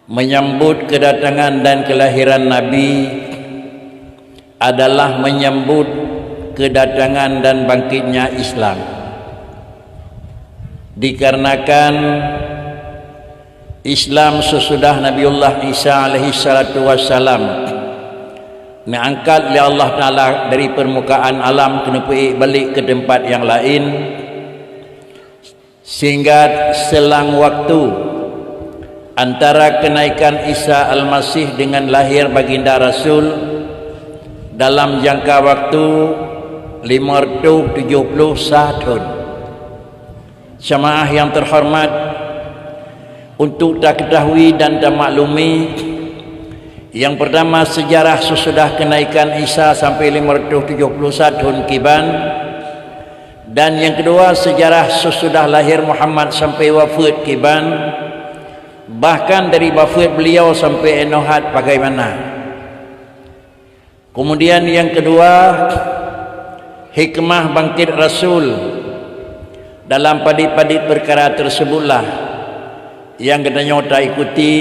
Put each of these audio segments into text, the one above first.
Menyambut kedatangan dan kelahiran Nabi adalah menyambut kedatangan dan bangkitnya Islam. Dikarenakan Islam sesudah Nabiullah Isa alaihi salatu wassalam diangkat oleh Allah Ta'ala dari permukaan alam kena pergi balik ke tempat yang lain, sehingga selang waktu antara kenaikan Isa Al-Masih dengan lahir baginda Rasul dalam jangka waktu 570 tahun. Jemaah yang terhormat, untuk tak ketahui dan tak maklumi, yang pertama sejarah sesudah kenaikan Isa sampai 571 tahun kiban, dan yang kedua sejarah sesudah lahir Muhammad sampai wafat kiban, bahkan dari wafat beliau sampai enohat bagaimana. Kemudian yang kedua, hikmah bangkit Rasul dalam padit-padit perkara tersebutlah yang katanya tak ikuti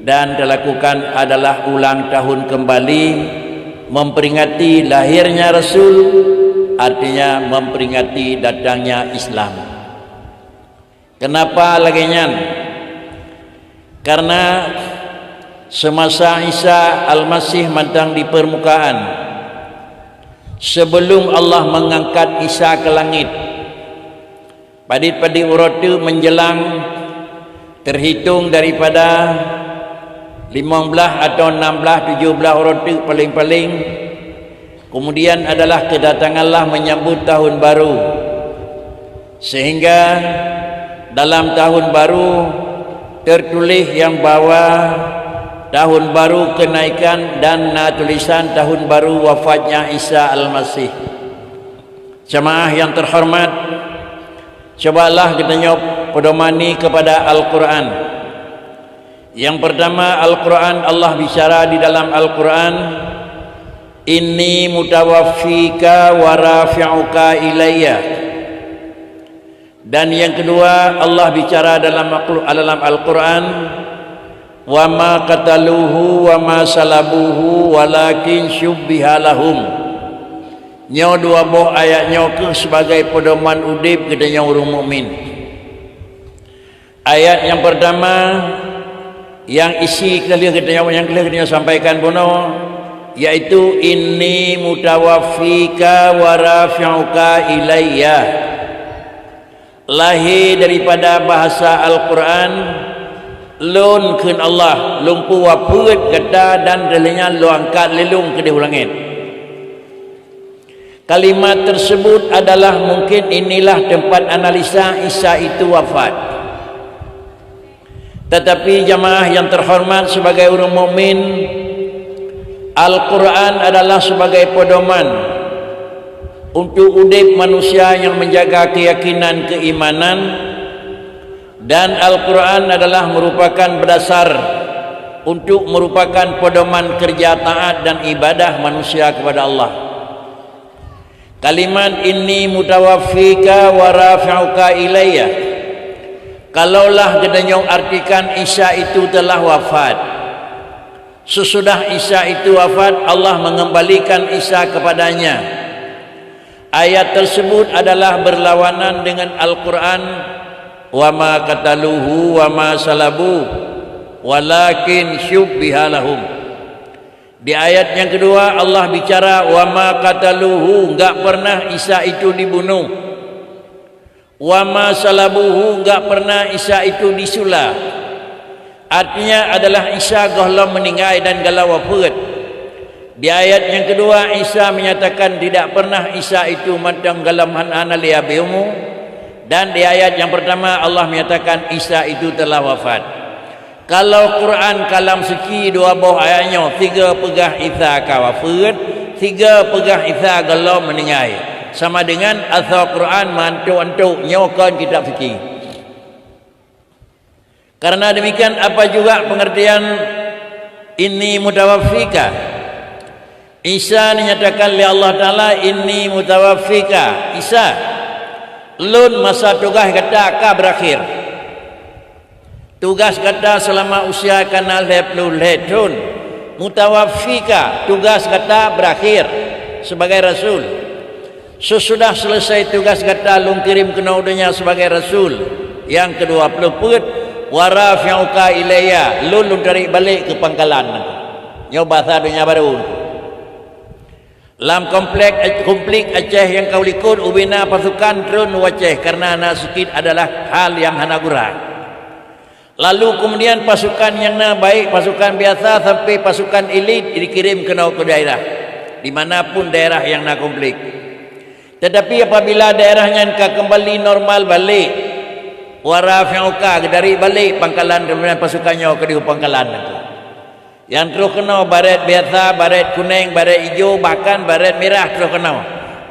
dan dilakukan adalah ulang tahun kembali memperingati lahirnya Rasul, artinya memperingati datangnya Islam. Kenapa laginya? Karena semasa Isa Al-Masih matang di permukaan, sebelum Allah mengangkat Isa ke langit, padit-padit urut itu menjelang terhitung daripada 15 atau 16, 17 urut itu paling-paling. Kemudian adalah kedatanganlah menyambut tahun baru, sehingga dalam tahun baru tertulis yang bawah tahun baru kenaikan dan tulisan tahun baru wafatnya Isa Al-Masih. Jemaah yang terhormat, cobalah kita pedomani kepada Al-Quran. Yang pertama, Al-Quran, Allah bicara di dalam Al-Quran, inni mutawaffika wa rafi'uka ilayya. Dan yang kedua, Allah bicara dalam Al-Quran, wa ma qataluhu wa ma salabuhu walakin syubbiha lahum. Nyo dua buah ayat nyo ke sebagai pedoman udip katanya orang mukmin. Ayat yang pertama yang isi kita sampaikan bono, yaitu inni mutawaffika wa rafi'uka ilayya. Lahir daripada bahasa Al-Quran, lun kun Allah lumpu waput kata dan dalinya lu angkat lelung ke di langit. Kalimat tersebut adalah mungkin inilah tempat analisa Isa itu wafat. Tetapi jamaah yang terhormat, sebagai orang mukmin, Al-Quran adalah sebagai pedoman untuk udip manusia yang menjaga keyakinan keimanan, dan Al-Quran adalah merupakan berdasar untuk merupakan pedoman kerja taat dan ibadah manusia kepada Allah. Kalimat inni mutawaffika wa rafi'uka ilayya, kalaulah kita artikan Isa itu telah wafat, sesudah Isa itu wafat Allah mengembalikan Isa kepadanya, ayat tersebut adalah berlawanan dengan Al-Quran, wa ma qataluhu wa ma salabu walakin syubbiha lahum. Di ayat yang kedua Allah bicara wa ma qataluhu, enggak pernah Isa itu dibunuh, wa ma salabuhu, enggak pernah Isa itu disulah. Artinya adalah Isa galau meninggal dan galau wafat. Di ayat yang kedua Isa menyatakan tidak pernah Isa itu matang dalam hana liabiumu, dan di ayat yang pertama Allah menyatakan Isa itu telah wafat. Kalau Quran kalam seki dua buah ayatnya, tiga pegah Isa ka wafat, tiga pegah Isa galau meninggal, sama dengan asal Quran mantuk-antuk nyokan kitab fikih. Karena demikian apa juga pengertian inni mutawaffika, Isa dinyatakan oleh Allah Ta'ala inni mutawaffika. Isa lun masa tugas kata ka berakhir, tugas kata selama usia kanal 20 tahun. Mutawaffika, tugas kata berakhir sebagai rasul. Sesudah selesai tugas kata lung kirim kena udahnya sebagai rasul yang ke-20 put warafi'uka ilayya, lulun tarik balik ke pangkalan. Nyo bahasa dunia baru. Lam konflik Aceh yang kau likut ubina pasukan terun Aceh karena nasikit adalah hal yang hanagura. Lalu kemudian pasukan yang baik, pasukan biasa sampai pasukan elit dikirim ke daerah dimanapun daerah yang nak konflik. Tetapi apabila daerahnya kembali normal balik, warafi'uka dari balik pangkalan kemudian pasukannya ke di pangkalan itu. Yang terus kena baret biasa, baret kuning, baret hijau, bahkan baret merah terus kena.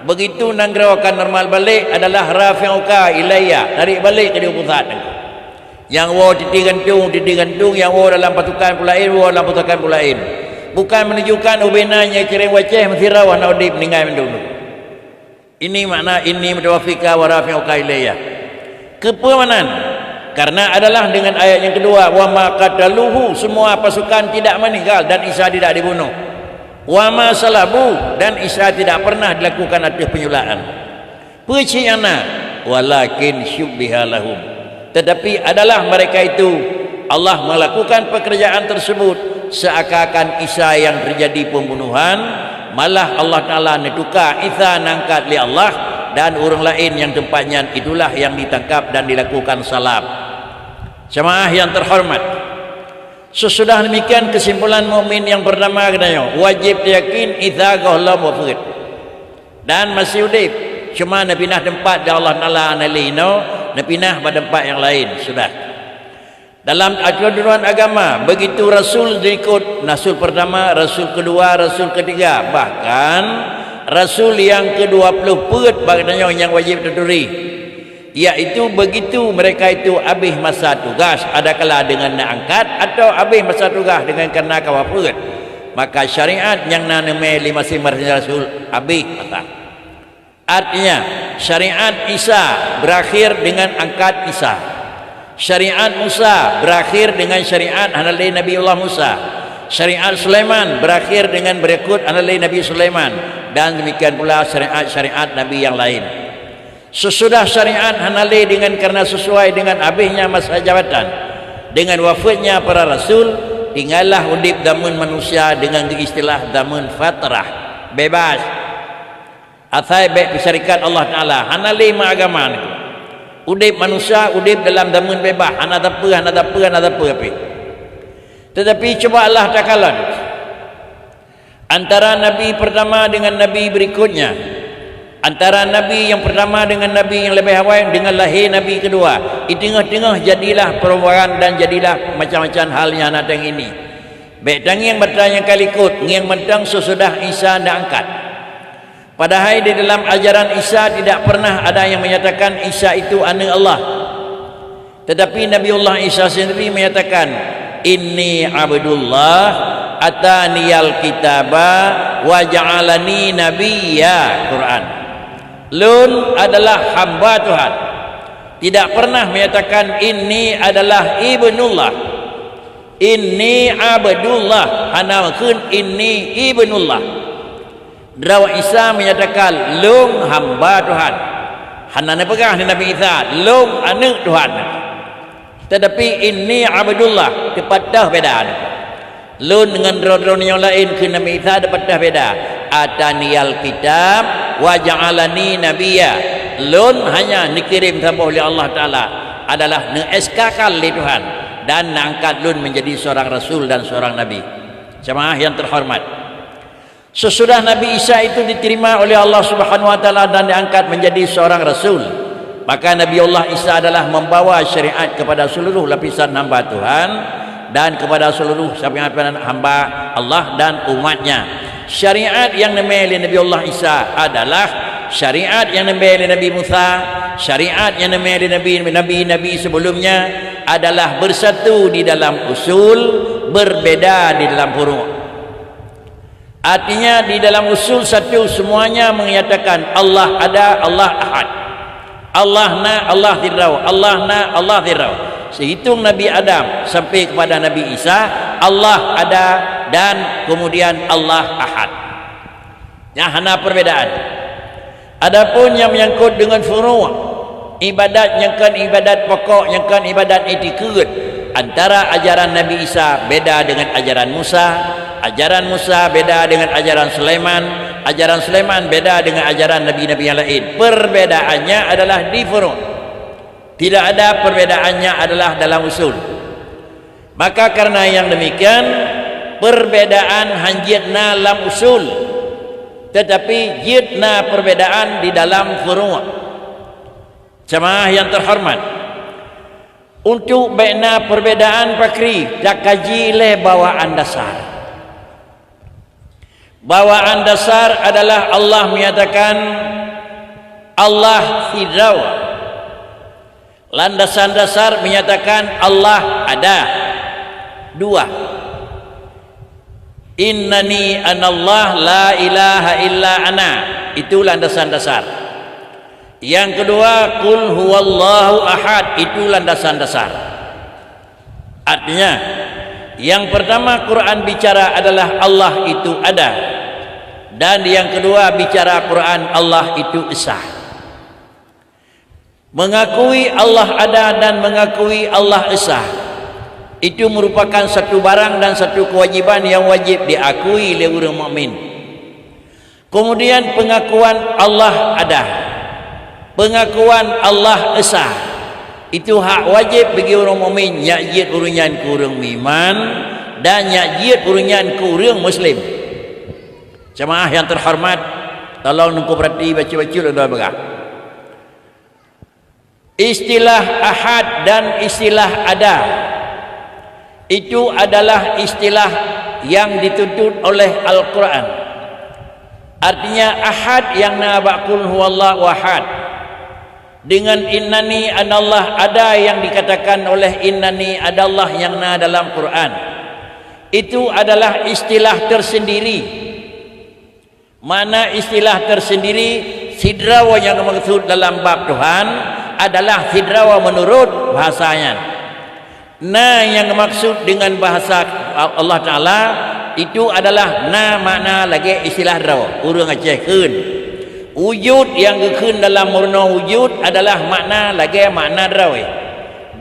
Begitu nanggara akan normal balik adalah rafi'uka ilayya, tarik balik ke di pusat. Yang war titi gantung, yang war dalam pasukan pulain, war dalam pasukan pulain. Bukan menunjukkan ubinanya kirim Aceh mesti rawan audip meninggal dulu. Ini makna ini mutawaffika wa rafi'uka ilayya. Kepemanan karena adalah dengan ayat yang kedua, wa ma qataluhu, semua pasukan tidak meninggal dan Isa tidak dibunuh. Wa ma salabu, dan Isa tidak pernah dilakukan atas penyulaan. Peciana walakin syubbiha lahum, tetapi adalah mereka itu Allah melakukan pekerjaan tersebut seakan-akan Isa yang terjadi pembunuhan, malah Allah Ta'ala netuka Isa nangkat li Allah dan orang lain yang tempatnya itulah yang ditangkap dan dilakukan salab. Jemaah yang terhormat, sesudah demikian kesimpulan mukmin yang pertama katanya wajib yakin Isa Allah wafat dan masih hidup, cuma nak pindah tempat dari Allah Ta'ala analino, nak pindah pada tempat yang lain sudah. Dalam aturan agama begitu rasul diikut, rasul pertama, rasul kedua, rasul ketiga, bahkan rasul yang ke-20 bagaimananya yang wajib terturi, iaitu begitu mereka itu habis masa tugas, adakala dengan nak angkat atau habis masa tugas dengan karena kawafat, maka syariat yang naname masing-masing rasul habis masa. Artinya syariat Isa berakhir dengan angkat Isa, syariat Musa berakhir dengan syariat hanalai Nabiullah Musa, syariat Sulaiman berakhir dengan berikut hanalai Nabi Sulaiman, dan demikian pula syariat-syariat Nabi yang lain. Sesudah syariat hanalai dengan karena sesuai dengan habisnya masa jabatan, dengan wafatnya para rasul, tinggallah udip damun manusia dengan istilah damun fatrah, bebas atai baik syarikat Allah Ta'ala hanalai agama ni. Udip manusia udip dalam damun bebas, hana apa. Tetapi coba Allah takalan antara nabi pertama dengan nabi berikutnya, antara nabi yang pertama dengan nabi yang lebih awal dengan lahir nabi kedua, di tengah-tengah jadilah perubahan dan jadilah macam-macam halnya datang ini. Baik tangi yang bertanya kali ikut, yang mentang sesudah Isa diangkat. Padahal di dalam ajaran Isa tidak pernah ada yang menyatakan Isa itu anak Allah. Tetapi Nabiullah Isa sendiri menyatakan, inni abdullah ataniyal kitaba wa ja'alani nabiyya. Quran. Lun adalah hamba Tuhan. Tidak pernah menyatakan inni adalah ibnullah. Inni abdullah, hana kun inni ibnullah. Dawa Isa menyatakan lung hamba Tuhan. Hana pegang Nabi Isa lung anak Tuhan. Tetapi ini abdullah dipatah beda. Lun dengan drone yang lain ke Nabi Isa dipatah beda. Ataniyal kitab wa ja'alani nabiyya. Lun hanya dikirim sama oleh Allah Ta'ala adalah mengeskakan oleh Tuhan dan mengangkat lun menjadi seorang rasul dan seorang nabi. Jemaah yang terhormat, sesudah Nabi Isa itu diterima oleh Allah Subhanahu wa Ta'ala dan diangkat menjadi seorang rasul, maka Nabi Allah Isa adalah membawa syariat kepada seluruh lapisan hamba Tuhan dan kepada seluruh hamba Allah dan umatnya. Syariat yang dimiliki Nabi Allah Isa adalah syariat yang dimiliki Nabi Musa, syariat yang dimiliki Nabi-Nabi sebelumnya adalah bersatu di dalam usul, berbeda di dalam furu'. Artinya di dalam usul satu semuanya menyatakan Allah ada, Allah ahad, Allah na, Allah tirau, Allah na, Allah tirau. sehitung Nabi Adam sampai kepada Nabi Isa, Allah ada dan kemudian Allah Ahad. Yang hana perbedaan. Adapun yang menyangkut dengan furu', ibadat yang kan ibadat pokok, yang kan ibadat etiket, antara ajaran Nabi Isa beda dengan ajaran Musa, ajaran Musa beda dengan ajaran Sulaiman, ajaran Sulaiman beda dengan ajaran nabi-nabi yang lain. Perbedaannya adalah di furu'. Tidak ada perbedaannya adalah dalam usul. Maka karena yang demikian, perbedaan hanjitna dalam usul, tetapi jitna perbedaan di dalam furu'. Jemaah yang terhormat, untuk bina perbedaan pakri, tak kaji le bawaan dasar. Bawaan dasar adalah Allah menyatakan Allah tidak. Landasan dasar menyatakan Allah ada. Dua, innani anallah la ilaha illa ana, itu landasan dasar. Yang kedua, qul huwallahu ahad, itu landasan dasar. Artinya, yang pertama Quran bicara adalah Allah itu ada, dan yang kedua bicara Quran Allah itu esa. Mengakui Allah ada dan mengakui Allah esa, itu merupakan satu barang dan satu kewajiban yang wajib diakui oleh orang mukmin. Kemudian pengakuan Allah ada, pengakuan Allah esa, itu hak wajib bagi orang mukmin, nyajid urunyan ke orang iman dan nyajid urunyan ke orang muslim. Jemaah yang terhormat, tolong nunggu perhati baca-baca dan doa. Istilah ahad dan istilah ada, itu adalah istilah yang dituntut oleh Al-Quran. Artinya ahad yang nabakul huwallahu ahad, dengan innani anallah ada yang dikatakan oleh innani adallah yang na dalam Quran, itu adalah istilah tersendiri. Mana istilah tersendiri? Sidrawa yang maksud dalam bab Tuhan adalah sidrawa menurut bahasanya. Na yang maksud dengan bahasa Allah Ta'ala itu adalah na makna lagi istilah drawa urang Aceh keun. Wujud yang keun dalam murna wujud adalah makna lagi makna drawa.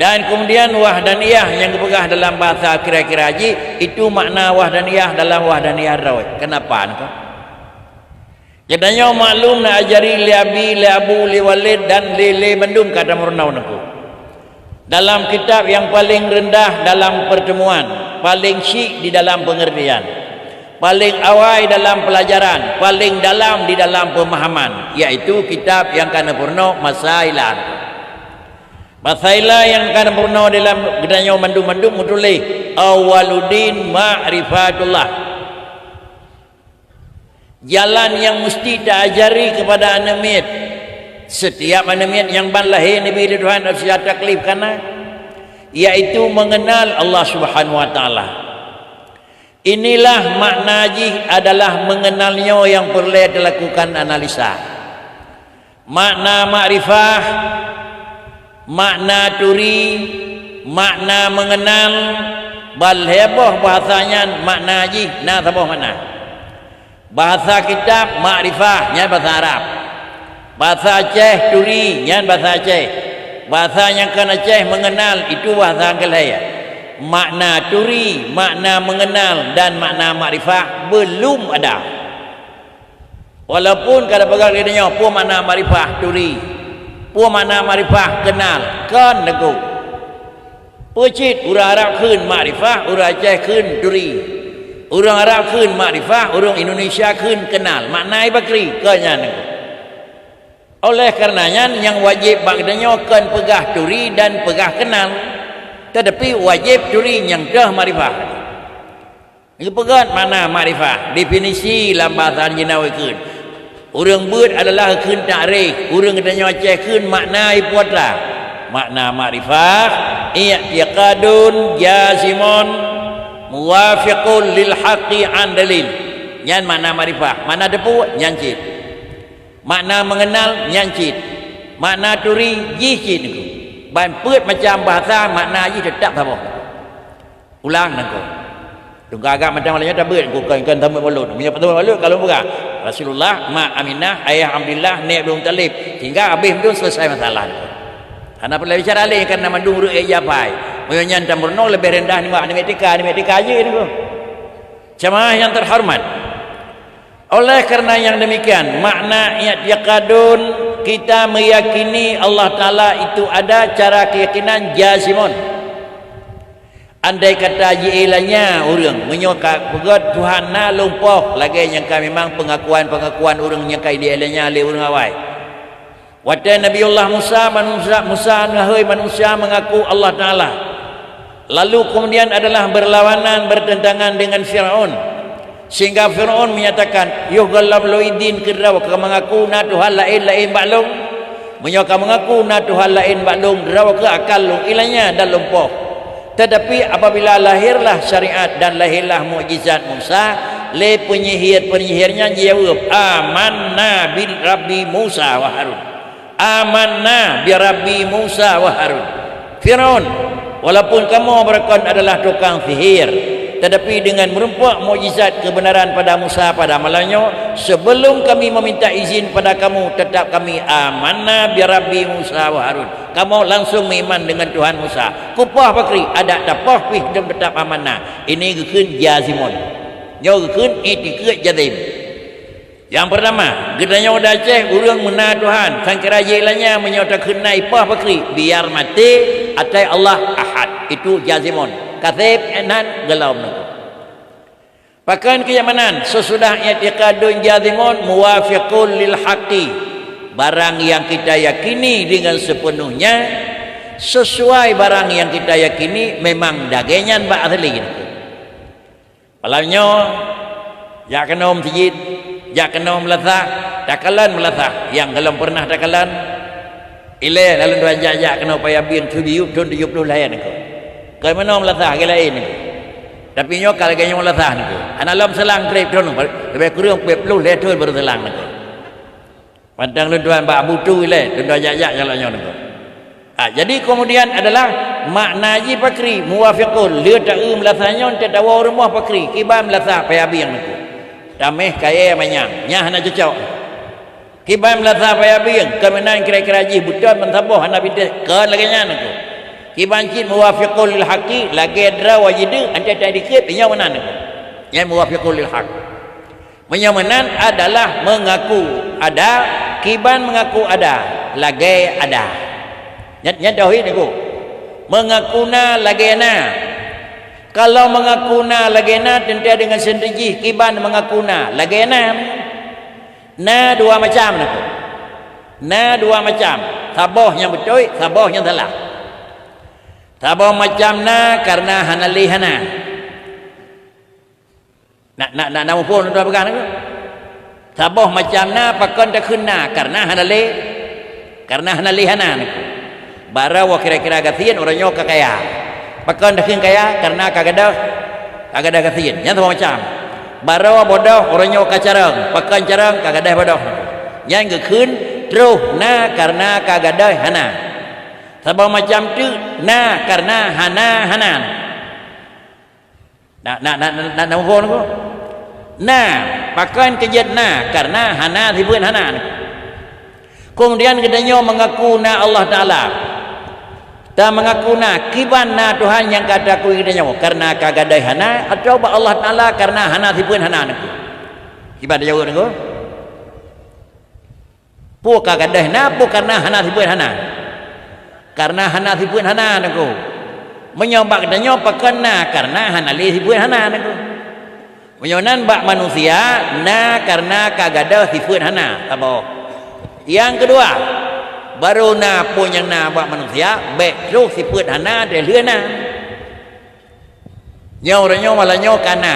Dan kemudian wahdaniyah yang dipegah dalam bahasa kira-kira haji, itu makna wahdaniyah dalam wahdaniyah drawa. Kenapa nak? Jadinya maklum nak ajari li abi, li abu, li walid dan li bandum kata murnau naku. Dalam kitab yang paling rendah dalam pertemuan, paling syik di dalam pengertian, paling awal dalam pelajaran, paling dalam di dalam pemahaman, yaitu kitab yang kana purno Masailah. Masailah yang kana purno dalam gedanya mandum-mandum mutulih awaludin ma'rifatullah. Jalan yang mesti diajari kepada anak-anak. Setiap anak-anak yang ban lahir Nabi Tuhan harus taklif kana, yaitu mengenal Allah Subhanahu wa taala. Inilah makna haji adalah mengenalnya yang perlu dilakukan analisa. Makna makrifah, makna turi, makna mengenal, bal heboh bahasanya makna haji na taboh mana. Bahasa kitab makrifah nya bahasa Arab, bahasa Aceh turi nya bahasa Aceh, bahasa yang kan Aceh mengenal itu bahasa Kelaya. Makna turi, makna mengenal dan makna makrifah belum ada. Walaupun kada pegang dia pu makna makrifah turi, pu makna makrifah kenal kan lagu. Pecit urang Arab keun makrifah, urang Aceh keun turi. Orang Arab keun makrifah, orang Indonesia keun kenal. Maknai bakri kanya niku. Oleh karenanya yang wajib bagdanya kan pegah turi dan pegah kenal. Tetapi wajib turi yang dah makrifah. Ini pegat mana makrifah? Definisi dalam bahasa Jinawi keun. Orang beut adalah keun takrif. Orang katanya Aceh keun maknai puatra. Makna makrifah i'tiqadun jazimun muwafiqun lil haqqi an dalil. Nyan makna makrifah, makna depu nyancit, makna mengenal nyancit, makna turi jicit niku. ban peut macam bahasa makna ji tetap apa ulang nangko tunggu agak macam malanya tak beut kan tamu mulut punya tamu mulut kalau bukan Rasulullah mak Aminah ayah Abdullah nek belum talib hingga habis tu selesai masalah karena perlu bicara lagi karena mandung ru ya pai menyan tamurno lebih rendah ni mak ni etika je ni ko jemaah yang terhormat oleh karena yang demikian makna i'tiqadun kita meyakini Allah Ta'ala itu ada cara keyakinan jazimun andai kata jiilanya orang menyokak pegat Tuhan na lumpah lagi yang kami memang pengakuan orang yang kai dielanya oleh orang awai wata Nabiullah Musa ngahai manusia mengaku Allah Ta'ala lalu kemudian adalah berlawanan bertentangan dengan Fir'aun sehingga Fir'aun menyatakan yuhgallam loidin kiraw mengaku na Tuhan lain baklong menyokak mengaku na Tuhan lain baklong raw ke akal ilanya dan lumpah tetapi apabila lahirlah syariat dan lahirlah mukjizat Musa le penyihirnya jawab amanna bi rabbi Musa wa Harun amanna bi rabbi Musa wa Harun Firaun walaupun kamu berkon adalah tukang sihir tetapi dengan merempak mukjizat kebenaran pada Musa pada malamnya sebelum kami meminta izin pada kamu tetap kami amanna bi rabbi Musa wa Harun kamu langsung beriman dengan Tuhan Musa kupah pakri ada tapah pih dan tetap amanah ini gekeun jazimun nyo gekeun itiqad jazim yang pertama gedanya udah ceh urang mena Tuhan sangkira jelanya menyatakan ipah pakri biar mati atai Allah ahad itu jazimun katsib enan gelam nu pakan keyamanan sesudah i'tiqadun jazimun muwafiqun lil haqqi barang yang kita yakini dengan sepenuhnya sesuai barang yang kita yakini memang dagenyan ba asli gitu. Malamnya ya kenom tijid, ya kenom melatah, takalan melatah yang belum pernah takalan ile lalu dua jajak kena payah bin tu diup tun diup lu lain ko. Kai menom melatah ke lain ni. Tapi nyo kal ganya melatah ni ko. Analam selang trip tun lebih kurang pep lu le tun baru selang ni ko. Pandang tuan bak butu ile tuan jajak jalannya ni. Jadi kemudian adalah makna ji pakri muwafiqun le ta melatahnya te dawa rumah pakri kibam melatah payabi yang ni. Dameh kaya manyang nyah nak cocok. Kibam melatah payabi yang kemenan kira-kira ji butuan mentabah anak bidai kan lagi nya ni. Kibam cit muwafiqun lil haqi lagi dra wajid ante tak dikit nya mana ni. Yang muwafiqun lil haq. Menyamanan adalah mengaku ada, kiban mengaku ada, lagi ada. Nyat tauhid aku. Mengakuna lagi na. Kalau mengakuna lagi na tentu dengan sendiri kiban mengakuna lagi na. Na dua macam aku. Na dua macam. Sabah yang betul, sabah yang salah. Sabah macam na karena hanali hana. Nak pun tuan pegang aku. Sabah macam na pakon tak kena karena hanali hana aku. Bara wa kira-kira gatian orangnya kaya. Pakon tak kaya karena kagada gatian. Yang sama macam. Bara wa bodoh orangnya kacarang. Pakon carang kagada bodoh. Yang gekun terus na karena kagada hana. Sabah macam tu na karena hana. Nak pun aku. Nah, pakan kejat na karena hana hibun hana. Kemudian katanya mengaku na Allah Taala. Tak mengaku na kiban na Tuhan yang kata aku katanya karena kagadai hana atau Allah Taala karena hana hibun hana. Kiban dia jawab aku. Pu kagadai na pu karena hana hibun hana. Karena hana hibun hana aku. Menyobak katanya pakan na karena hana hibun hana aku. Menyonan bak manusia na karena kagada sifat hana tabo. Yang kedua baru na pun yang na bak manusia bek terus sifat hana de leuna. Nyornyo malanyo kana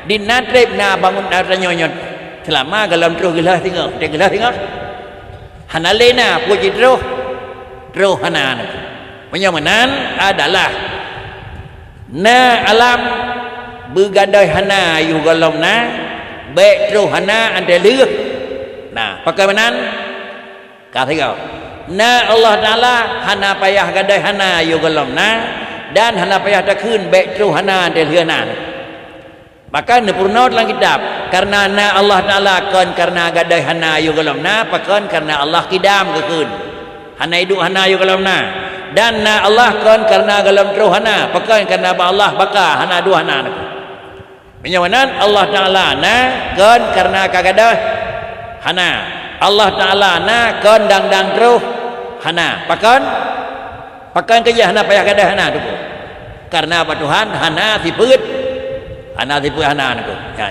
dinatrib na bangun daranyo nyot selama dalam terus gelah tinggal hana lena puji terus hana. Menyonan adalah na alam bergadai hana yu galom na baik terus hana anda leh nah pakai menan kata kau na Allah Taala hana payah gadai hana yo golom na dan hana payah tak kun baik tru hana de leunan maka nepurna dalam kitab karena na Allah Taala kon karena gadai hana yo golom na pakon karena Allah kidam ke kun hana hidup hana yo golom na dan na Allah kon karena golom tru hana pakon karena Allah baka hana dua hana menyawanan Allah Taala na kon karena kagadai hana Allah Taala na kon dang tru hana pakon kerja hana payah gadai hana tu karena apa Tuhan hana tiput hana tu ya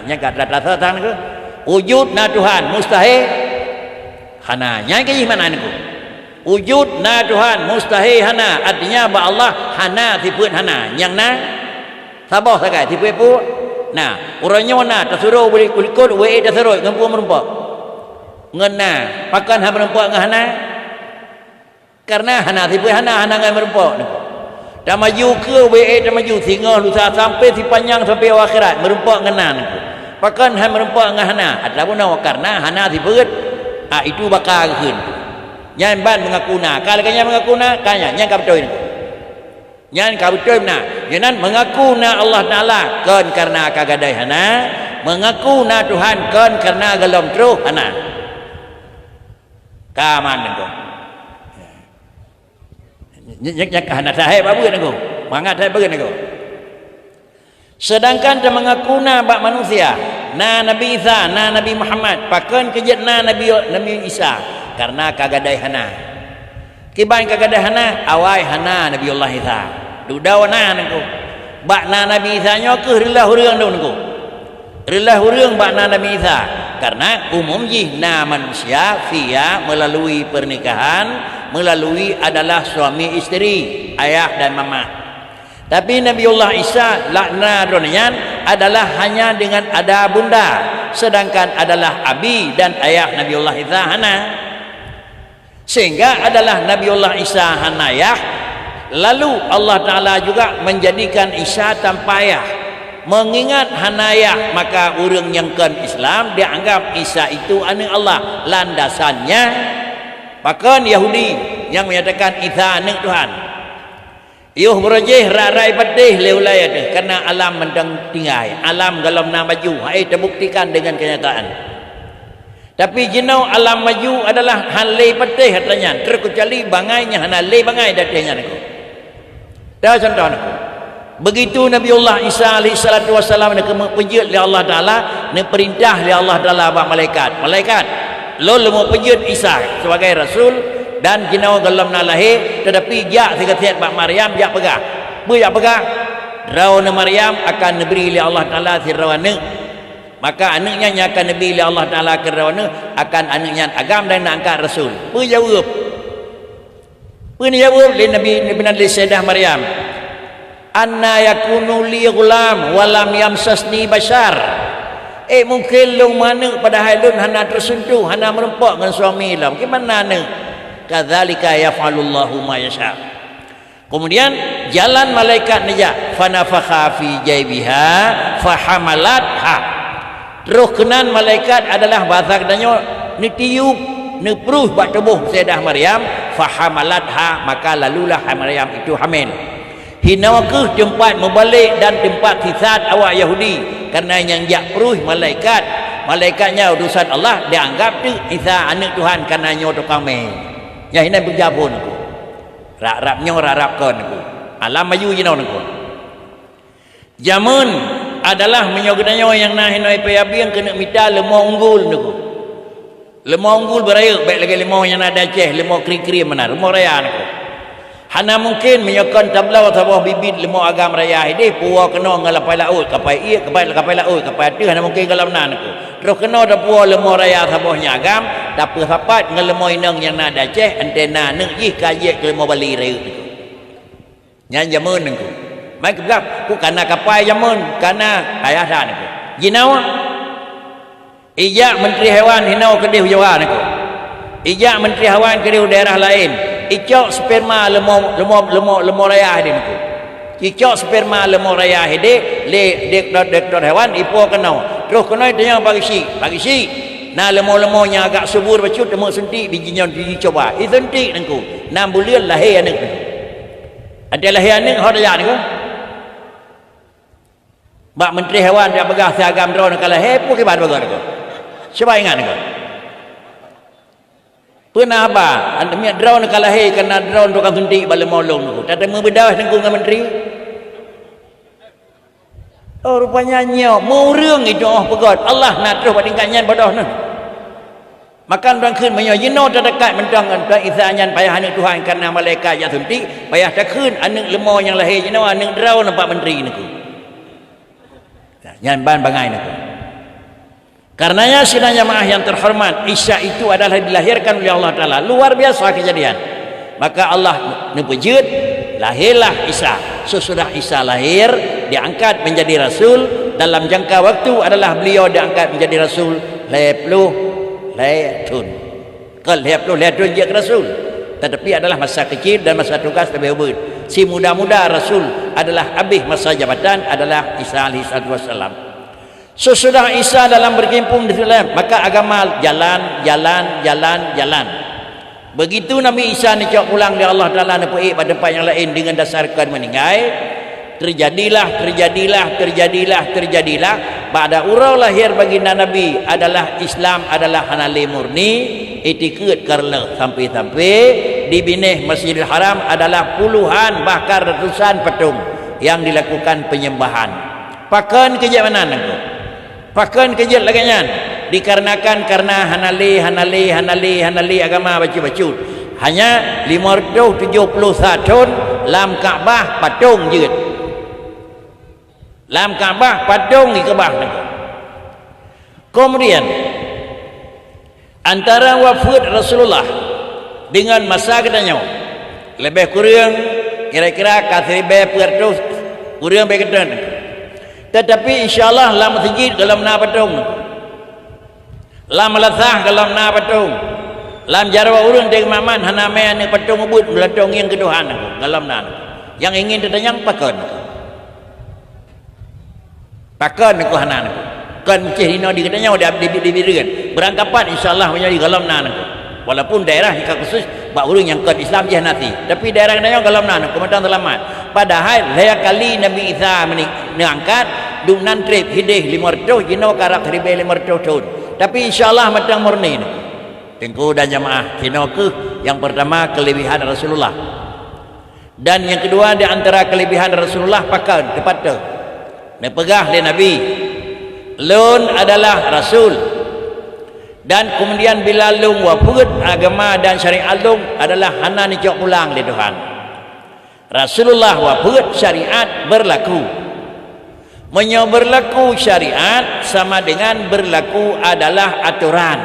nya kat rata tan tu wujud na Tuhan mustahil hana nya ke mana tu wujud na Tuhan mustahil hana artinya ba Allah hana tiput hana yang na sabah sakai tiput pu nah urangnya na tersuruh boleh kulikut we tersuruh ngampu merempak ngena pakon ha merempak ngahana karena hana tipu hana ngai merempak dah maju ke WA dah maju singa lusa sampai si panjang sampai akhirat merempak ngena pakan han merempak ngah hana ataupun karena hana tipu itu bakal keun nyan ban mengaku na kalau kanya mengaku na kanya nyan ka betul nyan ka betul na jangan mengaku na Allah Taala kan karena kagadai hana mengaku na Tuhan kan karena galom terus hana kaman tu nyak hana sahib apa nak mangat saya bagus nak sedangkan dia mengaku na bak manusia na Nabi Isa na Nabi Muhammad pakan kejat na Nabi Isa karena kagadai hana kiban kagadai hana awai hana Nabi Allah Isa dudaw na nak bak na Nabi Isa nya ke rilah hurang tu nak rilah hurang bak na Nabi Isa karena umum jihna manusia via melalui pernikahan melalui adalah suami isteri ayah dan mama tapi Nabiullah Isa lakna dronyan adalah hanya dengan ada bunda sedangkan adalah abi dan ayah Nabiullah Isa hana sehingga adalah Nabiullah Isa hanayah lalu Allah Ta'ala juga menjadikan Isa tanpa ayah mengingat hanayah maka orang yang kan Islam dianggap Isa itu anak Allah landasannya bahkan Yahudi yang menyatakan Isa anak Tuhan yuh berajih rarai patih leulaya tu karena alam mendang tinggai alam dalam nama maju hai terbuktikan dengan kenyataan tapi jenau alam maju adalah halai patih katanya terkecuali bangainya halai bangai datanya aku dah contoh aku begitu Nabiullah Isa alaihi salatu wasallam nak pejut oleh Allah Taala nak perintah oleh Allah Taala bak malaikat lo lemu pejut Isa sebagai rasul dan jenau galam na lahir tetapi jak seketiat bak Maryam jak pegah jak pegah rawana Maryam akan diberi oleh Allah Taala sirawana maka anaknya yang akan diberi oleh Allah Taala ke rawana akan anaknya agam dan nak angkat rasul jawab oleh Nabi Sayyidah Maryam anna yakunu li ghulam walam yamsasni bashar mungkin long mana padahal lun hana tersentuh hana merempak dengan suami lam gimana ne kadzalika yaf'alullahu ma yasha kemudian jalan malaikat najak fanafakha fi jaybiha fahamalatha terus kenan malaikat adalah bahasa katanya ni tiup ni peruh bak tubuh Sayyidah Maryam fahamalatha maka lalulah Maryam itu hamil hinawakah tempat membalik dan tempat sisat awak Yahudi karena yang jak peruh malaikatnya utusan Allah dianggap tu Isa anak Tuhan karena nyo tukang main ya hina berjabun aku rap-rapnya rap-rapkan aku alam maju jinau aku jamun adalah menyognanya yang nah hinai payabi yang kena mita lemau unggul aku lemau unggul beraya baik lagi lemau yang ada Aceh lemau kri-kri mana lemau raya aku hana mungkin menyokon tablau sabah bibit lemau agam raya ini puwa kena ngalapai laut kapai ia kapai laut kapai tu hana mungkin kalam nan aku terus kena dah puwa lemau raya sabahnya agam tapi sapat ngelemau inang yang nada Aceh antena neng ih kajek ke lemau Bali raya aku nyan jamun aku mai kegap ku kana kapai jamun kana ayah dan aku jinawa ijak menteri hewan hinau kedih jawan aku ijak menteri hewan kedih daerah lain icok sperma lemau raya ini aku icok sperma lemau raya ini le doktor hewan ipo kenau terus kena tanya pagi si Nah lemah-lemahnya agak subur bacut temu sentik bijinya dicoba. Sentik nengku. 6 bulan lahir anak. Ada lahir anak hok dah nengku. Bak menteri hewan dia begah seragam drone kalau hepu ke bad begah nengku. Cuba ingat nengku. Pernah apa? Anda miat drone kalau lahir kena drone tukang sentik bala molong nengku. Tak temu bedah nengku dengan menteri. Oh rupanya nyok mauរឿងitu oh pegot Allah nak terus buat tingkatnya bodoh ni. Makan orangขึ้นมายิโนตะตะกัดมันต้องกันพระอิสายันpayah anak Tuhan karena malaikat yang suntik payah takขึ้นanak lemah yang lahir jinou anak draw nampak menteri ni ku. Yan ban bangai ni ku. Karenanya sidang jamaah yang terhormat, Isa itu adalah dilahirkan oleh Allah Taala. Luar biasa kejadian. Maka Allah nepejut lahirlah Isa. Sesudah Isa lahir diangkat menjadi rasul, dalam jangka waktu adalah beliau diangkat menjadi rasul 10 tahun. Kalau 10 tahun dia rasul. Tetapi adalah masa kecil dan masa tugas lebih berat. Si muda-muda rasul adalah habis masa jabatan adalah Isa alaihi wasallam. Sesudah Isa dalam berkecimpung di dalam maka agama jalan. Begitu Nabi Isa ni cak pulang dari Allah Taala nak pergi pada tempat yang lain dengan dasarkan meninggal, terjadilah pada urau lahir baginda Nabi adalah Islam adalah hanali murni etiket karena sampai di Masjidil Haram adalah puluhan bahkan ratusan patung yang dilakukan penyembahan. Pakan kerja mana nengko? Pakan kerja laganya dikarenakan karena hanali agama baca-baca hanya 571 lam Kaabah patung je. Lam Kaabah patung di Kaabah. Kemudian antara wafat Rasulullah dengan masa katanya lebih kurang kira-kira 1,000 kurang begitu. Tetapi insyaallah lam masjid dalam na patung. Lam lasah dalam na patung. Lam jarwa urun dek maman hana me ane patung ubud belatong yang keduhan dalam na. Yang ingin ditanyang pakon. Pakon aku hana aku. Kan mesti hino di katanya ada di bireun. Berangkapan insyaallah menjadi dalam na aku. Walaupun daerah yang khusus bak urang yang kot Islam je nanti. Tapi daerah katanya dalam na aku matang selamat. Padahal laya kali Nabi Isa mengangkat dunan trip hidih 500 jino karak 1,500 tahun. Tapi insyaallah matang murni ni. Tengku dan jamaah kino ke yang pertama kelebihan Rasulullah. Dan yang kedua di antara kelebihan Rasulullah pakan kepada nepegah le Nabi. Lun adalah rasul. Dan kemudian bila lung wafat agama dan syariat lung adalah hana ni cok pulang le Tuhan. Rasulullah wafat syariat berlaku. Berlaku syariat sama dengan berlaku adalah aturan.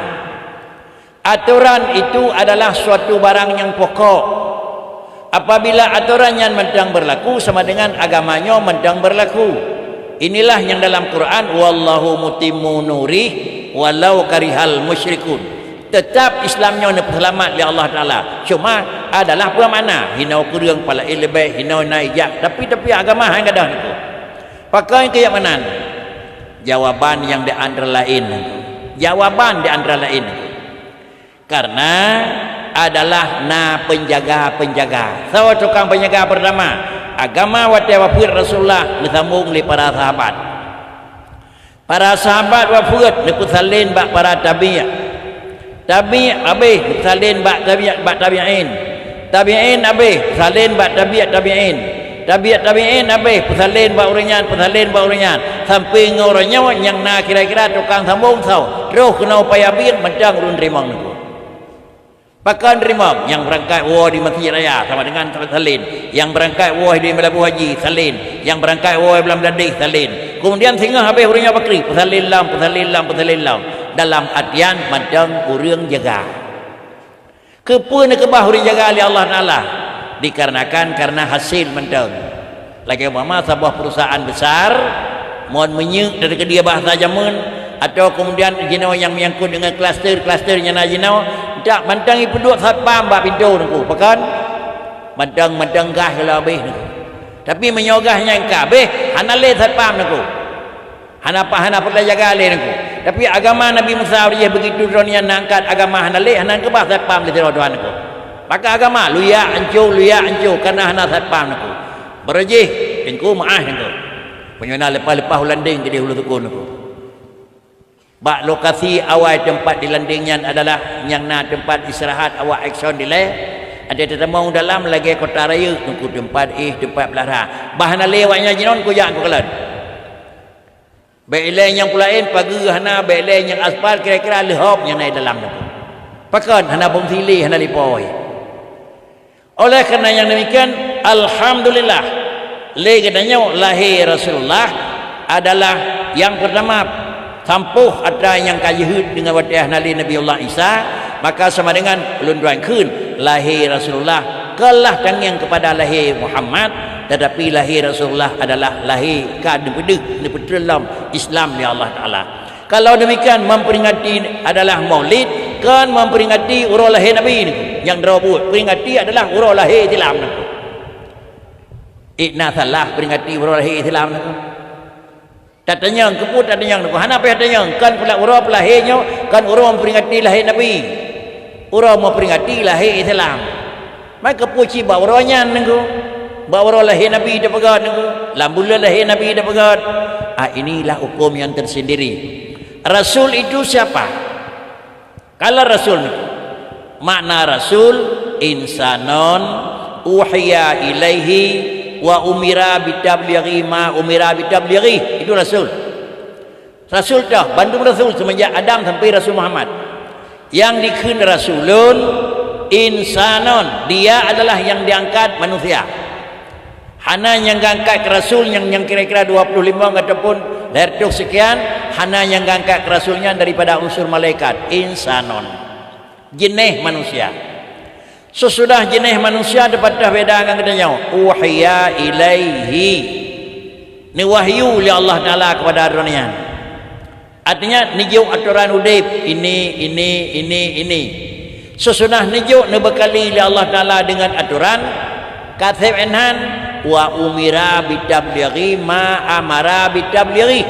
Aturan itu adalah suatu barang yang pokok. Apabila aturan yang mentang berlaku sama dengan agamanya mentang berlaku. Inilah yang dalam Quran wallahu mutimmu nurih walau karihal musyrikun. Tetap Islamnya nak selamat oleh Allah Taala. Cuma adalah apa makna? Hinau kurang pala lebih hinau naik tapi agama hang gadah niku. Pakai ke yang mana? Jawaban yang di antara lain. Jawaban di antara lain. Karena adalah na penjaga-penjaga. So tukang penjaga pertama, agama wafat Rasulullah disambung oleh para sahabat. Para sahabat wafat dipusalin bak para tabi'in. Tabi' habis salin bak tabi'in. Tabi'in habis salin bak tabi'in. Tabi'in habis salin bak uringan sampai ngoranya yang na kira-kira tukang sambung sau. Terus kena upaya bin macam urun rimang niku. Pakan rimang yang berangkat di Masjid Raya sama dengan salin, yang berangkat di Melabuh Haji salin, yang berangkat Belam Dadih salin. Kemudian sehingga habis urangnya bakri salin lam dalam artian macam urang jaga. Kepa nak kebah urang jaga oleh Allah Taala dikarenakan karena hasil mentang. Lagi umpama sebuah perusahaan besar mohon menyek dari dia bahasa zaman atau kemudian jenau yang menyangkut dengan kluster-klusternya jenau tak mantangi penduduk satpam bak pintu niku pakan mantang gah kalau habis niku. Tapi menyogahnya engkau habis hana le satpam niku. Hana perlu jaga le niku. Tapi agama Nabi Musa dia begitu dunia nak angkat agama hanale hanan ke bah satpam le tuan aku. Maka agama luya ancu karena hana satpam aku. Berjih engku maah engku. Penyana lepas-lepas landing ke dia hulu tukun aku. Bak lokasi awal tempat di landingnya adalah yang na tempat istirahat awak action delay. Ada tetamu dalam lagi kota raya tunggu tempat tempat belara. Bahana lewatnya jinon ku yang ku kelan. Baik yang pulain pagi hana baik yang aspal kira-kira lehop yang naik dalam tu. Pakan hana bom sili hana lipoi. Oleh kerana yang demikian alhamdulillah katanya lahir Rasulullah adalah yang pertama sampuh ada yang kajihud dengan wadiah Nabi Allah Isa, maka sama dengan lunduan kun lahir Rasulullah kelah tangiang kepada lahir Muhammad, tetapi lahir Rasulullah adalah lahir kadang-kadang dalam Islam ya Allah Ta'ala. Kalau demikian memperingati adalah maulid, kan memperingati urus lahir Nabi ni yang dirabut, peringati adalah urus lahir Islam ni. Ikna salah peringati urus lahir Islam ni. Tatanya keput tatanya ni. Hana apa tatanya kan pula urus lahirnya, kan urus memperingati lahir Nabi. Urus memperingati lahir Islam. Maka puji bauranya ni. Bawa lahir Nabi dah pegat niku. Lambulah lahir Nabi dah pegat. Inilah hukum yang tersendiri. Rasul itu siapa? Kalau Rasul niku, makna Rasul insanon uhiya ilaihi wa umira bitablighi ma umira bitablighi. Itu Rasul. Rasul dah Bandung Rasul semenjak Adam sampai Rasul Muhammad. Yang dikhen Rasulun insanon, dia adalah yang diangkat manusia. Hana yang angkat ke Rasul yang kira-kira 25 ataupun dari sekian, hana yang angkat ke Rasulnya daripada unsur malaikat, insanon, jenis manusia. Sesudah jenis manusia dapat dah beda dengan katanya uhiya ilaihi, ni wahyu oleh Allah Ta'ala kepada dunia. Artinya nijuk aturan udip ini. Sesudah nijuk nebekali oleh Allah Ta'ala dengan aturan katib enhan wa umira bitablighi ma amara bitablighi.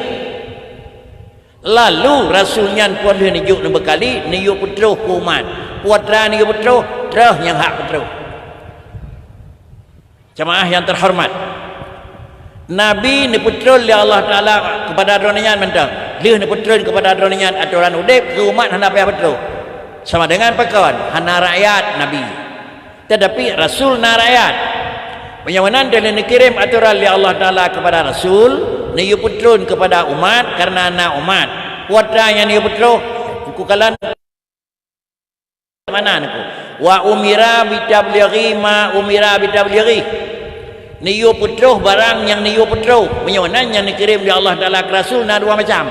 Lalu rasulnya pun nijuk nebekali nijuk putra umat. Putra nijuk putra, terus yang hak putra. Jemaah yang terhormat, Nabi ni putra oleh Allah Ta'ala kepada dunia mentang. Dia ni putra kepada dunia aturan udip ke umat hana payah putra. Sama dengan pakan hana rakyat Nabi. Tetapi Rasul na rakyat. Penyawanan dia dikirim aturan oleh Allah Ta'ala kepada Rasul, niyu putrun kepada umat karena anak umat. Putra yang niyu putro, ku kalan mana niku? Wa umira bitablighi ma umira bitablighi. Niyu putro barang yang niyu putro. Penyawanan yang dikirim oleh Allah Ta'ala ke Rasul na dua macam.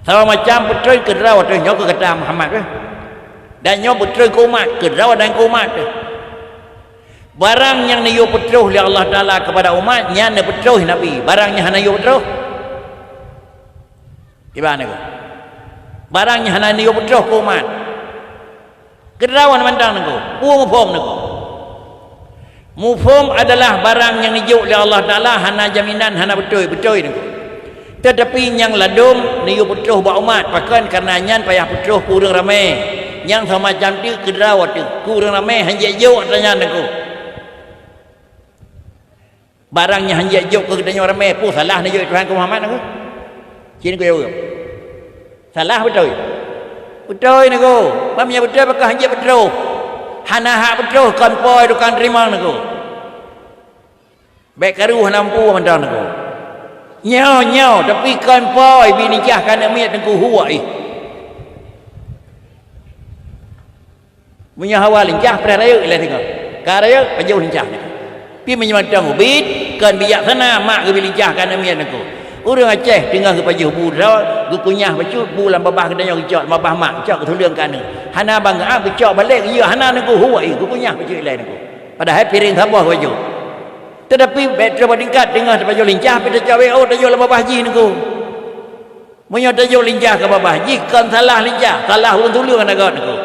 Sama macam putro ke draw tu nyok ke kata Muhammad ke. Dan nyok putro ke umat, ke draw dan ke umat tu. Barang yang niyu putroh oleh Allah Ta'ala kepada umatnya ni putroh Nabi. Barangnya hana niyu putroh. Gimana ku? Barangnya hana niyu putroh ke umat. Kederawan mandang niku. Mufhum niku. Mufhum adalah barang yang niyu oleh Allah Ta'ala hana jaminan hana betul niku. Tetapi yang ladum niyu putroh buat umat. Bahkan karena nyan payah putroh kurang ramai. Yang sama macam tu kederawan tu kurang ramai hanya juk tanya niku. Barangnya hanya jok ke kedanya orang ramai pun salah ni jok Tuhan ke Muhammad aku. Cina ku jawab. Salah betul. Betul ni ku. Pamnya betul apakah hanya betul. Hana hak betul kan poi dukan terima ni ku. Baik karu hana mampu mandang ni ku. Nyau tapi kan poi bini nikah kan amiat ni ku huai. Punya hawa lincah pada raya ilah tengok. Karaya penjauh lincah ni. Pi menyamatan ubid kan bijaksana mak ke bilincahkan amian aku. Urang Aceh tengah ke pajuh budak ke kunyah bacut bulan babah kedanya gecok babah mak gecok ke tulung kana. Hana bangga gecok balik ya hana aku huai ke kunyah bacut lain aku. Padahal piring sabah baju. Tetapi betra tingkat tengah pajuh lincah pi dak WO tajuk babah haji niku. Munyo tajuk lincah ke babah haji kan salah lincah, salah ulun tulung anak niku.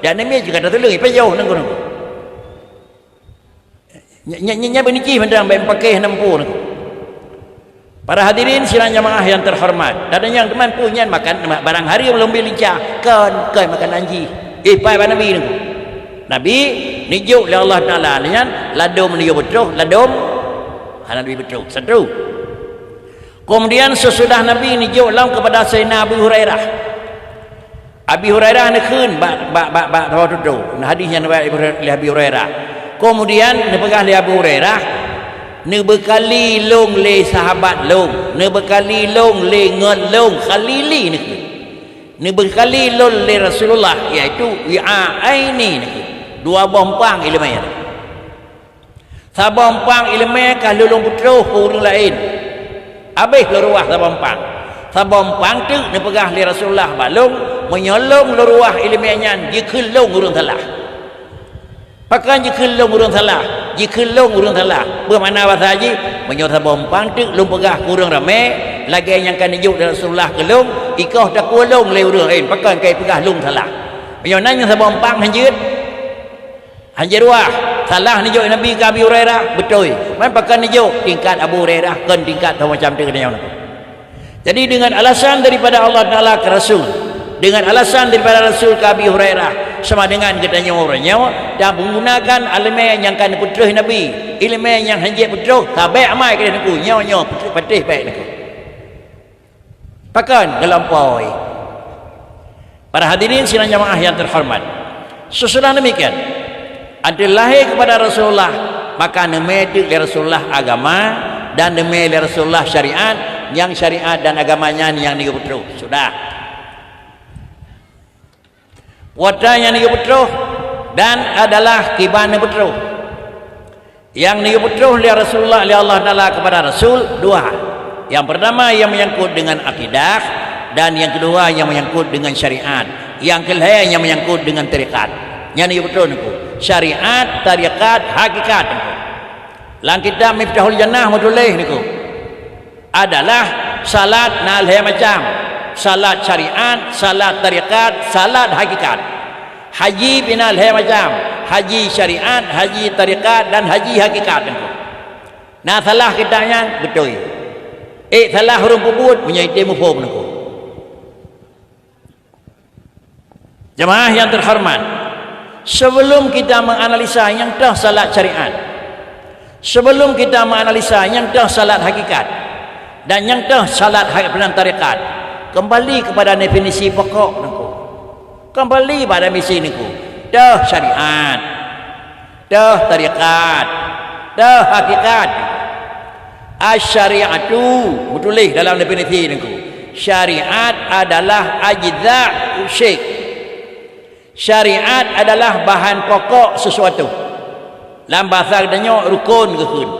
Dan amian juga dak tulung pajuh niku. Nya benici mandang baik pakai nampu niku. Para hadirin sidang jamaah yang terhormat, dan yang teman punya makan barang hari belum lincah kan makan anji. Pai pada Nabi ni. Nabi nijuk oleh Allah Taala dengan ladum nijuk betul, ladum Nabi betul. Satu. Kemudian sesudah Nabi nijuk lam kepada Sayyidina Abu Hurairah. Abi Hurairah ni keun bak tu. Hadis yang oleh Abi Hurairah. Kemudian dia pegah oleh Abu Hurairah. Ni berkali long le sahabat long, ni berkali long le ngon long khalili ni berkali long le Rasulullah, iaitu wi'aini ni dua bompang ilmu. Sabompang ilmu kah lulung putruh orang lain. Habis luruah sabompang. Sabompang tu ni pegah le Rasulullah balong menyolong luruah ilmunya dikelong urang salah. Pakan dikelong urang salah. Jikelong urang salah. Bermakna bahasa haji menyota bompang tu lum pegah kurang ramai lagi yang kan nijuk dari Rasulullah kelong ikau tak kulong le urang lain pakan kai pegah lung salah. Menyonanya sa bompang hanjut wah salah nijuk Nabi ke Abi Hurairah betul. Man pakan nijuk tingkat Abu Hurairah kan tingkat macam tu kena. Jadi dengan alasan daripada Allah Taala ke Rasul, dengan alasan daripada Rasul ke Abi Hurairah sama dengan katanya orangnya dan menggunakan ilmu yang kan putrah Nabi, ilmu yang hanjit putrah tabai amai kena aku nyo patih baik aku pakan gelampaui. Para hadirin sidang jamaah yang terhormat, sesudah demikian ada lahir kepada Rasulullah maka nama itu Rasulullah agama dan nama Rasulullah syariat, yang syariat dan agamanya yang diputrah sudah wadanya ni putroh dan adalah kibana putroh. Yang ni putroh oleh Rasulullah oleh Allah Taala kepada Rasul dua. Yang pertama yang menyangkut dengan akidah dan yang kedua yang menyangkut dengan syariat. Yang kelima yang menyangkut dengan tarekat. Yang ni putroh niku. Syariat, tarekat, hakikat. Lang kitab Miftahul Jannah mutulih niku. Adalah salat nalhe macam salat syariat, salat tarekat, salat hakikat. Haji binal hai macam haji syariat, haji tarekat dan haji hakikat. Nah salah kitanya betul. Salah huruf puput punya ide mufhum niku. Jemaah yang terhormat, sebelum kita menganalisa yang dah salat syariat, sebelum kita menganalisa yang dah salat hakikat dan yang dah salat hakikat tarekat, kembali kepada definisi pokok niku. Kembali pada misi niku. Dah syariat, dah tarekat, dah hakikat. Asy-syari'atu betulih dalam definisi niku. Syariat adalah ajza syai'. Syariat adalah bahan pokok sesuatu. Dalam bahasa katanya rukun kehun.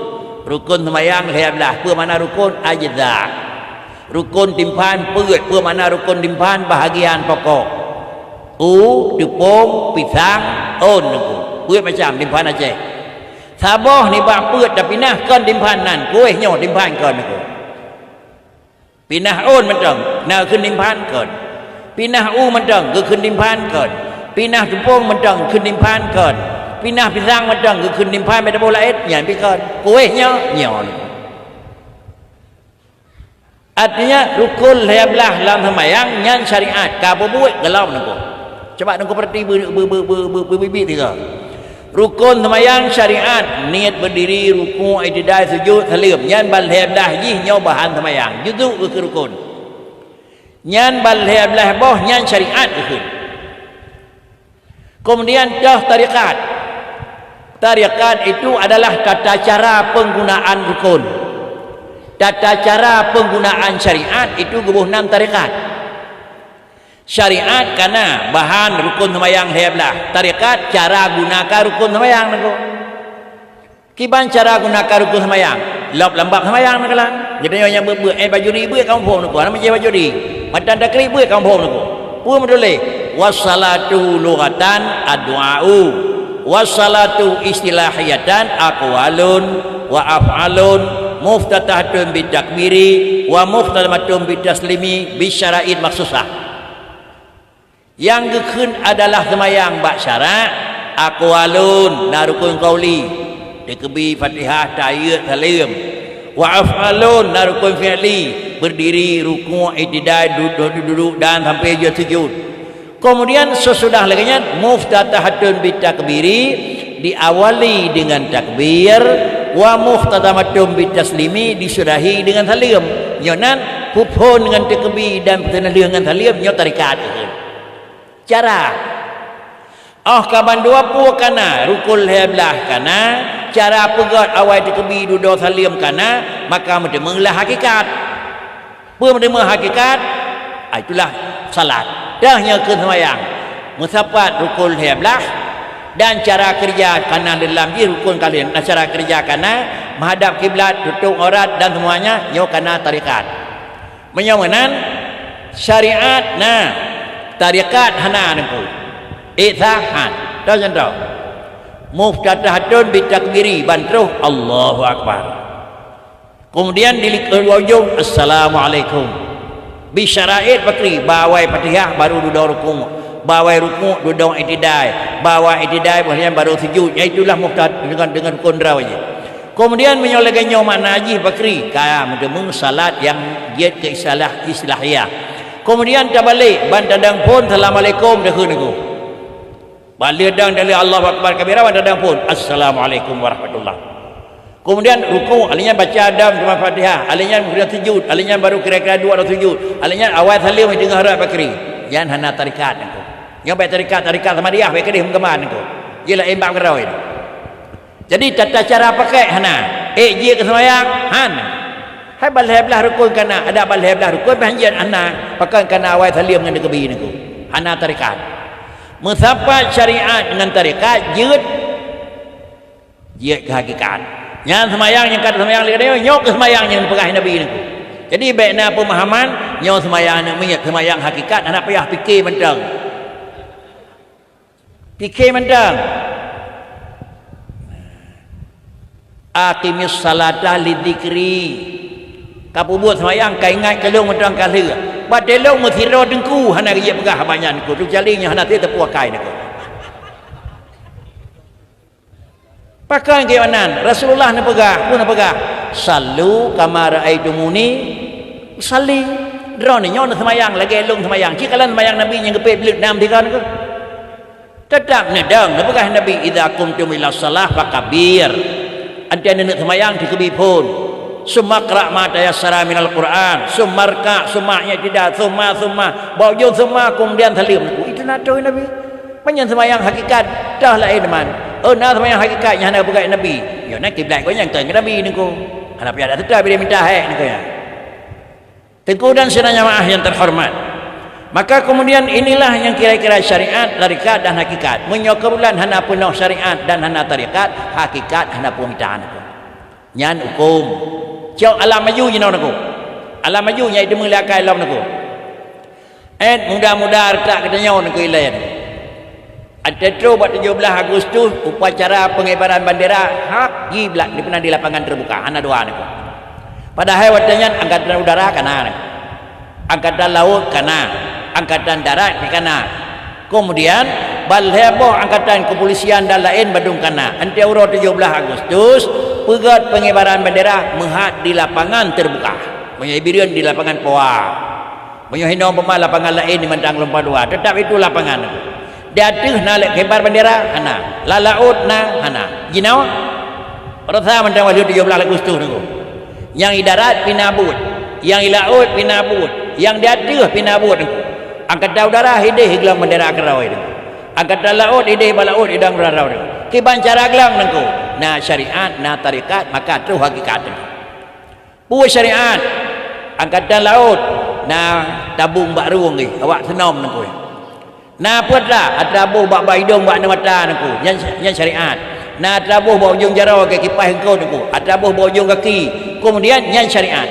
Rukun sembahyang lihatlah apa makna rukun ajza. Rukun timpan perut apa makna rukun timpan bahagian pokok. Tepung, pisang, niku. Perut macam timpan Aceh. Sabah ni bak perut dah pinah kan timpan nan. Kuihnya timpan kan niku. Pinah macam na keun timpan kan. Pinah macam ke keun timpan kan. Pinah tepung macam keun timpan kan. Pinah pisang macam ke keun timpan pada bola lain nyan pi kan. Kuihnya nyon. Artinya rukun belah dalam sembahyang nyan syariat ka buat gelam niku. Coba niku perhati berbibit tiga. Rukun sembahyang syariat niat berdiri ruku' i'tidal sujud salim nyan balhe belah jih nyo bahan sembahyang juzu ke rukun. Nyan balhe belah boh nyan syariat ke. Kemudian dah tarekat. Tarekat itu adalah tata cara penggunaan rukun. Tata cara penggunaan syariat itu gebuh 6 tarekat. Syariat karena bahan rukun sembahyang heblah. Tarekat cara gunakan rukun sembahyang niku. Kiban cara gunakan rukun sembahyang. Lop lambak sembahyang niku lah. Jadi yang baju di buat kampung niku. Nama je baju di. Matan takrib buat kampung niku. Pu medule. Wassalatu lughatan addu'u. Wassalatu istilahiyatan aqwalun wa af'alun muftatahatun bitakbiri wa muftatahatun bitaslimi bisyara'id maksusah. Yang gekun adalah sembahyang bak syarat aqwalun narukun qauli dikebi Fatihah tahiyat salim Wa af'alun rukun fi'li, berdiri, rukuk, i'tidal, duduk dan sampai dia sujud. Kemudian sesudah laginya muftatahatun bitakbiri, diawali dengan takbir, wa muftatamatun bitaslimi, disudahi dengan salim. Nyonan pupun dengan takbir dan dengan salim nyo tarikat. Cara kaban dua pu kana rukul heblah kana cara pegat awal takbir duduk salim kana maka mendengar hakikat. Mendengar hakikat itulah salat. Dahnya ke sembahyang. Musafat rukul heblah dan cara kerja kana dalam di rukun kalian. Nah, cara kerja kana menghadap kiblat, tutup aurat dan semuanya nyo kana tarikat. Menyomanan syariat tarikat hana nengku. Ithahan tahu tahu muftatahatun bitakbiri bantruh Allahu Akbar, kemudian dilikul wujud Assalamualaikum bisyara'id bakri bawai fatihah baru duduk rukuk, bawai rukuk duduk i'tidal, bawai i'tidal kemudian baru sujud. Itulah muftad dengan kondra aja. Kemudian menyolekannya makna haji bakri kaya mendemung salat yang dia ke islahiyah. Kemudian tabalik bantadang pun Assalamualaikum dah balik dan dari Allah Akbar kabira dan pun Assalamualaikum warahmatullah. Kemudian ruku alinya baca adam dengan Fatihah, alinya kemudian sujud, alinya baru kira-kira dua atau sujud, alinya awal salim dengan harap bakri. Yan hana tarikat engko. Yang baik tarikat sama dia baik kedih menggeman engko. Ialah imbang kerau ini. Jadi tata cara pakai hana. Dia ke sembahyang hana. Hai balheblah rukun kana, ada balheblah rukun banjian hana, pakai kana awal salim dengan kebi engko. Hana tarikat. Musafat syariat dengan tarikat jut ke hakikat. Yang semayang yang kata semayang dia nyok ke semayang yang pegah Nabi ni. Jadi baiknya pemahaman nyok semayang nak minyak semayang hakikat anak payah fikir mentang. Fikir mentang. Aqimis salata lidzikri. Kapu buat semayang kai ingat kelung mentang kali. Badelong methiro dengku hana dia pegah banyak ku tu jalinya hana dia tepuak kai nak. Pakai ke manan Rasulullah nak pegah, pun nak pegah. Sallu kama raaitumuni salli. Drone nyo nak semayang lagi elong semayang. Cikalan semayang Nabi yang gepet belit 6 3 ku. Tetap nedang nak pegah Nabi idza qumtum ila shalah fakabir. Ante nak semayang dikebi pun. Sumakra ma tayassara minal Quran, sumarka sumaknya tidak summa bauju summa kemudian salim. Itu nato Nabi. Panjang semayang hakikat dah lain teman. Nah semayang hakikatnya hana bukan Nabi. Yo nak kiblat kau yang teng Nabi niku. Hana piada tetap dia minta niku ya. Tengku dan senanya maah yang terhormat. Maka kemudian inilah yang kira-kira syariat, tarikat dan hakikat. Menyokerulan hana penuh syariat dan hana tarikat, hakikat hana pemitaan niku. Nyan hukum. Cau alam maju je nak aku. Alam maju nya itu menglakai alam aku. Mudah-mudahan tak katanya nak ilayan. Ada tu buat 17 Agustus upacara pengibaran bendera hak giblat di pernah di lapangan terbuka. Ana doa nak. Padahal watanya angkatan udara kana. Angkatan laut kana. Angkatan darat kana. Kemudian balheboh angkatan kepolisian dan lain badung kana. Ante uro 17 Agustus pegat pengibaran bendera menghad di lapangan terbuka. Menyibirian di lapangan Poa. Menyohinong pemah lapangan lain di Mentang Lompat 2. Tetap itu lapangan. Datuh nak kibar bendera hana. Lalaut na hana. Jinau. Rasa Mentang Wali 17 Agustus niku. Yang idarat pinabut, yang ilaut pinabut, yang datuh pinabut niku. Angkatan udara hidih higlang bendera kerau itu. Angkatan laut hidih balaut hidang berarau niku. Kiban cara gelang niku. Na syariat, na tarikat, maka tu hakikat. Puas syariat, angkatan laut, na tabung bak ruang ni, awak senom niku. Na putra, atabuh bak hidung bak mata niku, yang syariat. Na atabuh bak ujung jara ke kipas engkau niku, atabuh bak ujung kaki. Kemudian yang syariat.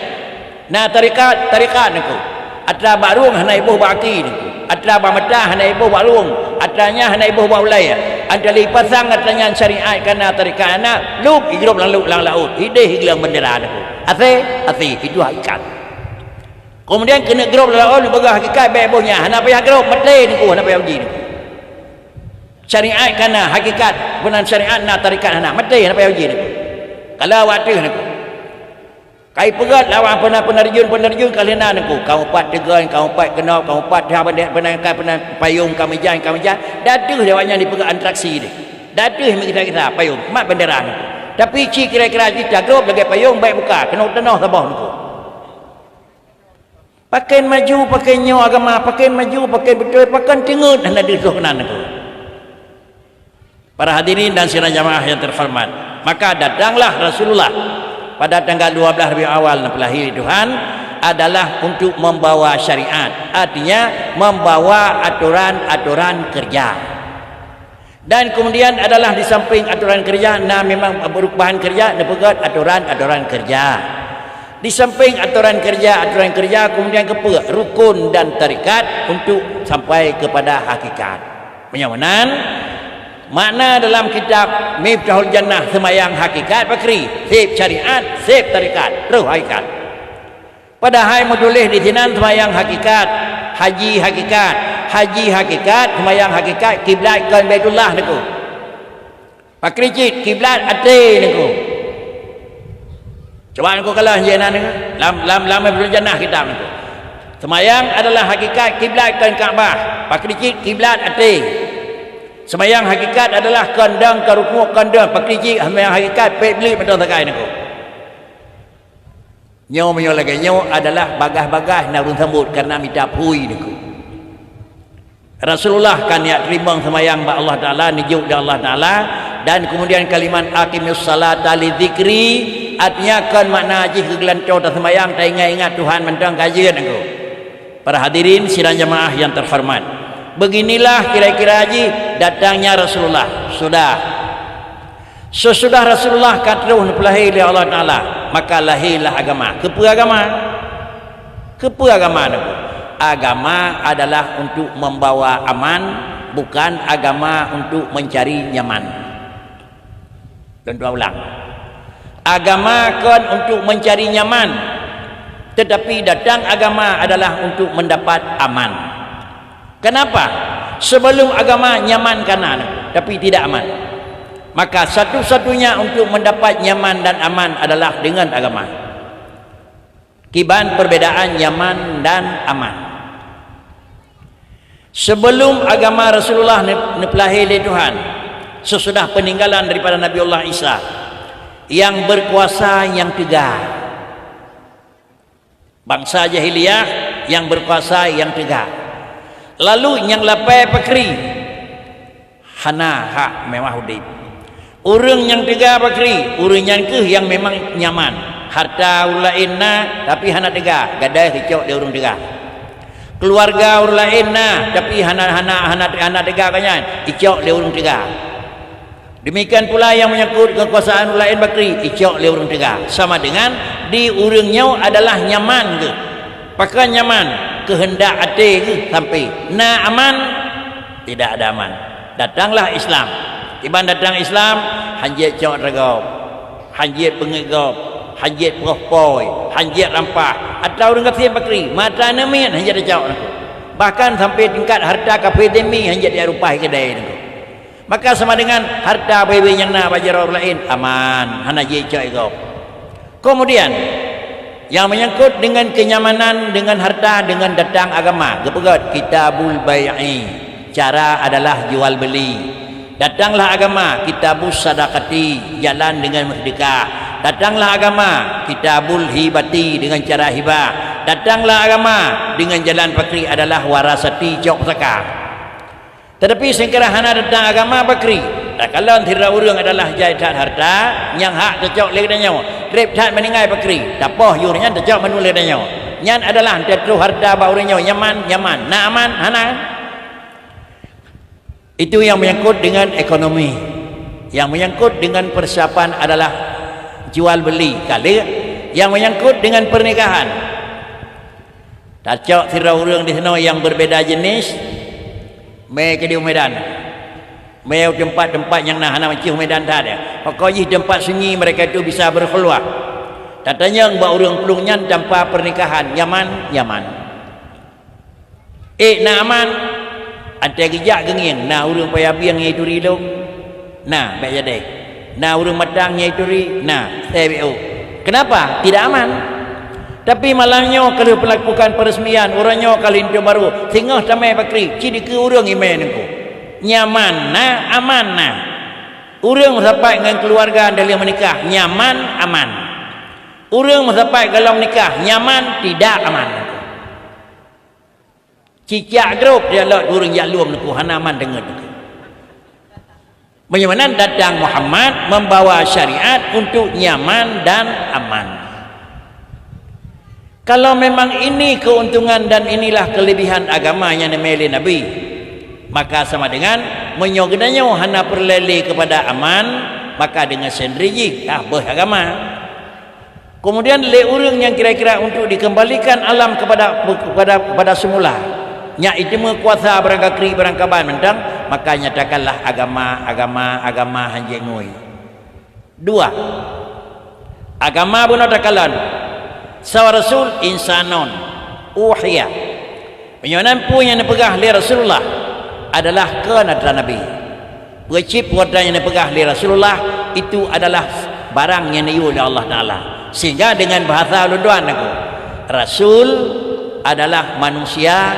Na tarikat niku. Atra bak ruang hana ibuh bak kaki niku. Atra bak mata hana ibuh bak ruang, atranya hana ibuh bak ulai. Antali pasang katanya syariat kana tarikat anak lup hidup lang laut hidih higlang bendera niku. Ase itu hakikat. Kemudian kena grup laut bagah hakikat bebohnya hana payah grup mate niku hana payah uji niku. Syariat kana hakikat benar syariat na tarikat hana mate hana payah uji niku. Kalau waktu niku. Kai pegat lawan penerjun kalena nengku. Kau pat tegan, kau pat kenal, kau pat dah penangkan payung kami jalan. Daduh dia banyak di pegat antraksi dia. Daduh kita payung, mat bendera nengku. Tapi kira-kira kita grop lagi payung baik buka, kena tenah sabah nengku. Pakai maju, pakai nyaw agama, pakai maju, pakai betul, pakai tengut anda disuruh kena nengku. Para hadirin dan sidang jamaah yang terhormat, maka datanglah Rasulullah pada tanggal 12 Rabiul Awal lahir Tuhan adalah untuk membawa syariat, artinya membawa aturan-aturan kerja. Dan kemudian adalah di samping aturan kerja, memang perubahan kerja, pegat aturan-aturan kerja. Di samping aturan kerja kemudian kepada rukun dan tarikat untuk sampai kepada hakikat. Penyamanan makna dalam kitab Miftahul Jannah semayang hakikat bakri, sip syariat, sip tarikat, terus hakikat. Padahal menulis di sini semayang hakikat, haji hakikat, semayang hakikat, kiblat ke Baitullah niku. Bakri cit kiblat ate niku. Coba niku kalau jena niku, lam Miftahul Jannah kitab niku. Semayang adalah hakikat, kiblat ke Kaabah, bakri cit kiblat ate. Semayang hakikat adalah kandang karukuk kandang pakriji semayang hakikat pek beli betul takai niku. Nyaw lagi nyaw adalah bagah-bagah narun sambut karena minta pui niku. Rasulullah kan ya terima semayang ba Allah Taala nijuk da Allah Taala dan kemudian kalimat aqimus salata li dzikri artinya kan makna haji kegelanco dan semayang tak ingat Tuhan mentang kajian niku. Para hadirin sidang jamaah yang terhormat, beginilah kira-kira haji datangnya Rasulullah. Sesudah Rasulullah katruh lahir oleh Allah Ta'ala, maka lahirlah agama. Kepa agama agama adalah untuk membawa aman, bukan agama untuk mencari nyaman. Dan dua ulang, agama kan untuk mencari nyaman, tetapi datang agama adalah untuk mendapat aman. Kenapa? Sebelum agama nyaman kanan, tapi tidak aman. Maka satu-satunya untuk mendapat nyaman dan aman adalah dengan agama. Kiban perbedaan nyaman dan aman. Sebelum agama Rasulullah nepelahir oleh Tuhan, sesudah peninggalan daripada Nabi Allah Isa, yang berkuasa yang tegak. Bangsa jahiliyah yang berkuasa yang tegak. Lalu yang lapai pakri hana hak mewah udip. Urang yang tiga pakri, urang yang ke yang memang nyaman. Harta ulainna tapi hana tiga, gadai hicau dia urang tiga. Keluarga ulainna tapi hana tiga kanyan, hicau dia urang tiga. Demikian pula yang menyangkut kekuasaan ulain bakri, hicau dia urang tiga. Sama dengan di urangnya adalah nyaman ke? Pakai nyaman. Kehendak hati ke sampai aman, tidak ada aman. Datanglah Islam. Tiba datang Islam, hanjit cok regop, hanjit pengegop, hanjit prohpoi, hanjit rampah, atau orang kafir bakri mata namin hanjit cok. Bahkan sampai tingkat harta kafir demi hanjit dia rupai kedai itu. Maka sama dengan harta bebe yang nak bajar orang lain aman, hanjit cok regop. Kemudian yang menyangkut dengan kenyamanan, dengan harta, dengan datang agama. Kepegat kitabul bai'i. Cara adalah jual beli. Datanglah agama, kitabus sadaqati, jalan dengan sedekah. Datanglah agama, kitabul hibati, dengan cara hibah. Datanglah agama dengan jalan fakri adalah warasati cok zakah. Tetapi sekira hana datang agama bakri. Kalau tira urang adalah jaitan harta yang hak tercok lagi danyo. Rep tat meningai bakri. Tapoh yurnya tercok menulis danyo. Nyan adalah tetru harta ba urangnya nyaman, na aman, hana. Itu yang menyangkut dengan ekonomi. Yang menyangkut dengan persiapan adalah jual beli. Kali yang menyangkut dengan pernikahan. Tercok tira urang di sana yang berbeda jenis. Me ke di Medan. Meo tempat-tempat yang nak mencium medan tak ada. Pokoknya tempat sunyi mereka itu bisa berkeluar. Katanya mbak orang pelungnya tanpa pernikahan nyaman. Nak aman. Ada gejak genging. Nah orang payabi yang itu rilung. Nah baik jadi. Nah orang matang yang itu ri. Nah CBO. Kenapa? Tidak aman. Tapi malamnya kalau melakukan peresmian, orangnya kalau itu baru tengah tamai bakri, ciri ke orang iman aku. Nyaman nah, aman nah. Orang sampai dengan keluarga dalam menikah, nyaman, aman. Orang sampai dalam menikah, nyaman, tidak aman. Cicak grup dia lot orang jalum aku, hana aman dengar aku. Bagaimana datang Muhammad membawa syariat untuk nyaman dan aman. Kalau memang ini keuntungan dan inilah kelebihan agama yang dimiliki Nabi, maka sama dengan menyognanya hana perlele kepada aman, maka dengan sendiri beragama. Kemudian le orang yang kira-kira untuk dikembalikan alam kepada semula, nya itu kuasa berangkat kri berangkat ban mentang, maka nyatakanlah agama hanjengui. Dua, agama bunuh takalan sawa Rasul insanon uhiya. Penyonan pun yang dipegah oleh Rasulullah adalah kenatan Nabi. Wajib wada yang dipegah oleh Rasulullah itu adalah barang yang diu oleh Allah Ta'ala. Sehingga dengan bahasa luduan aku, Rasul adalah manusia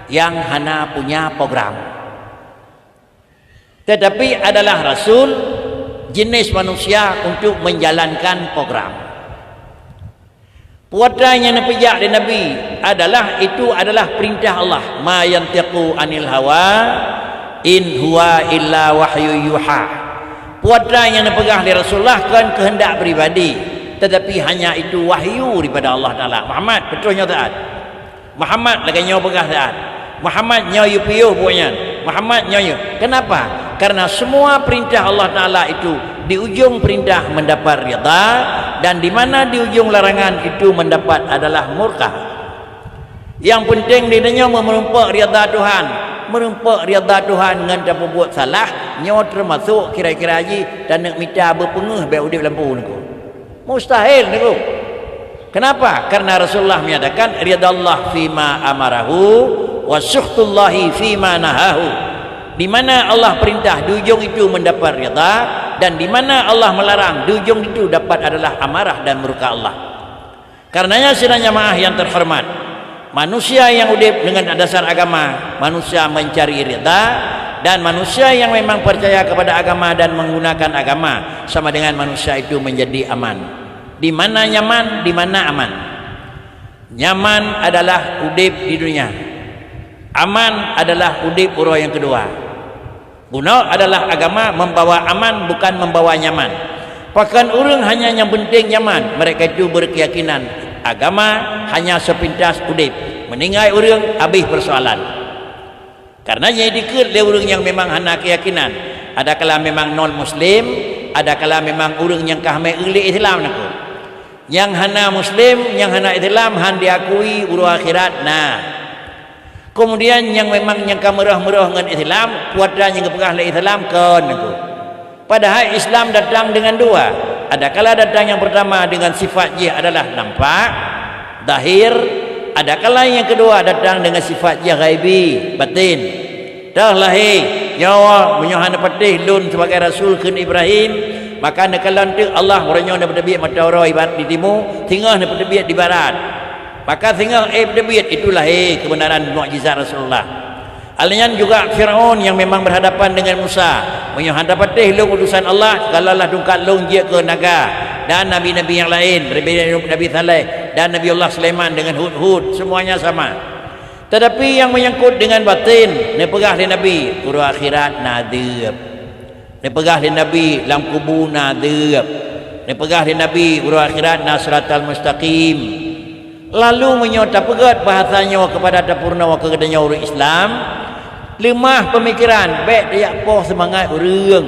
yang hanya punya program. Tetapi adalah Rasul jenis manusia untuk menjalankan program. Puatan yang dipijak dari Nabi itu adalah perintah Allah. Ma yantiqu anil hawa in huwa illa wahyu yuha. Puatan yang dipegah oleh Rasulullah kan kehendak pribadi, tetapi hanya itu wahyu daripada Allah Ta'ala. Muhammad betulnya taat. Muhammad lagi nyawa pegah taat. Muhammad nyawa yupiuh punya. Muhammad nyawa. Kenapa? Karena semua perintah Allah Ta'ala itu di ujung perintah mendapat rida, dan di mana di ujung larangan itu mendapat adalah murka. Yang penting dia merumpak rida Tuhan, merumpak rida Tuhan dengan tak buat salah, nyawa termasuk kira-kira haji dan nak minta berpenguh biar udip lampu niku. Mustahil niku. Kenapa? Karena Rasulullah menyatakan rida Allah fima amarahu wa sukhtullahi fima nahahu. Di mana Allah perintah di ujung itu mendapat rida, dan di mana Allah melarang di ujung itu dapat adalah amarah dan murka Allah. Karenanya sidang jamaah yang terhormat, manusia yang hidup dengan dasar agama, manusia mencari rida, dan manusia yang memang percaya kepada agama dan menggunakan agama, sama dengan manusia itu menjadi aman. Di mana nyaman, di mana aman. Nyaman adalah hidup di dunia, aman adalah hidup orang yang kedua. Guna adalah agama membawa aman, bukan membawa nyaman. Bahkan orang hanya yang penting nyaman, mereka itu berkeyakinan agama hanya sepintas hidup. Meninggal orang habis persoalan. Karena jadi dikit le orang yang memang hanya keyakinan. Ada kala memang non muslim, ada kala memang orang yang kahme uli Islam naku. Yang hanya muslim, yang hanya Islam han diakui urus akhirat. Nah, kemudian yang memang yang kamerah-merah dengan Islam, puatan yang kepegah oleh Islam kan aku. Padahal Islam datang dengan dua. Ada kala datang yang pertama dengan sifat dia adalah nampak, zahir. Ada kala yang kedua datang dengan sifat dia ghaibi, batin. Dah lahir nyawa menyohan patih lun sebagai rasul ke Ibrahim, maka nekalan tu Allah orangnya dapat tebiat mata orang ibarat di timur, tinggal dapat tebiat di barat. Maka tinggal Dawid itulah kebenaran mukjizat Rasulullah. Alian juga Firaun yang memang berhadapan dengan Musa, menghadap long utusan Allah, kalalah dungkat long dia ke naga, dan nabi-nabi yang lain, Nabi Saleh dan Nabi Allah Sulaiman dengan Hud, semuanya sama. Tetapi yang menyangkut dengan batin, dia pegah di Nabi urus akhirat nadib. Dia pegah di Nabi lam kubur nadib. Dia pegah di Nabi urus akhirat nasratal mustaqim. Lalu menyota pegat bahasanya kepada dapurna kegadanya orang Islam, lemah pemikiran, baik dia poh semangat orang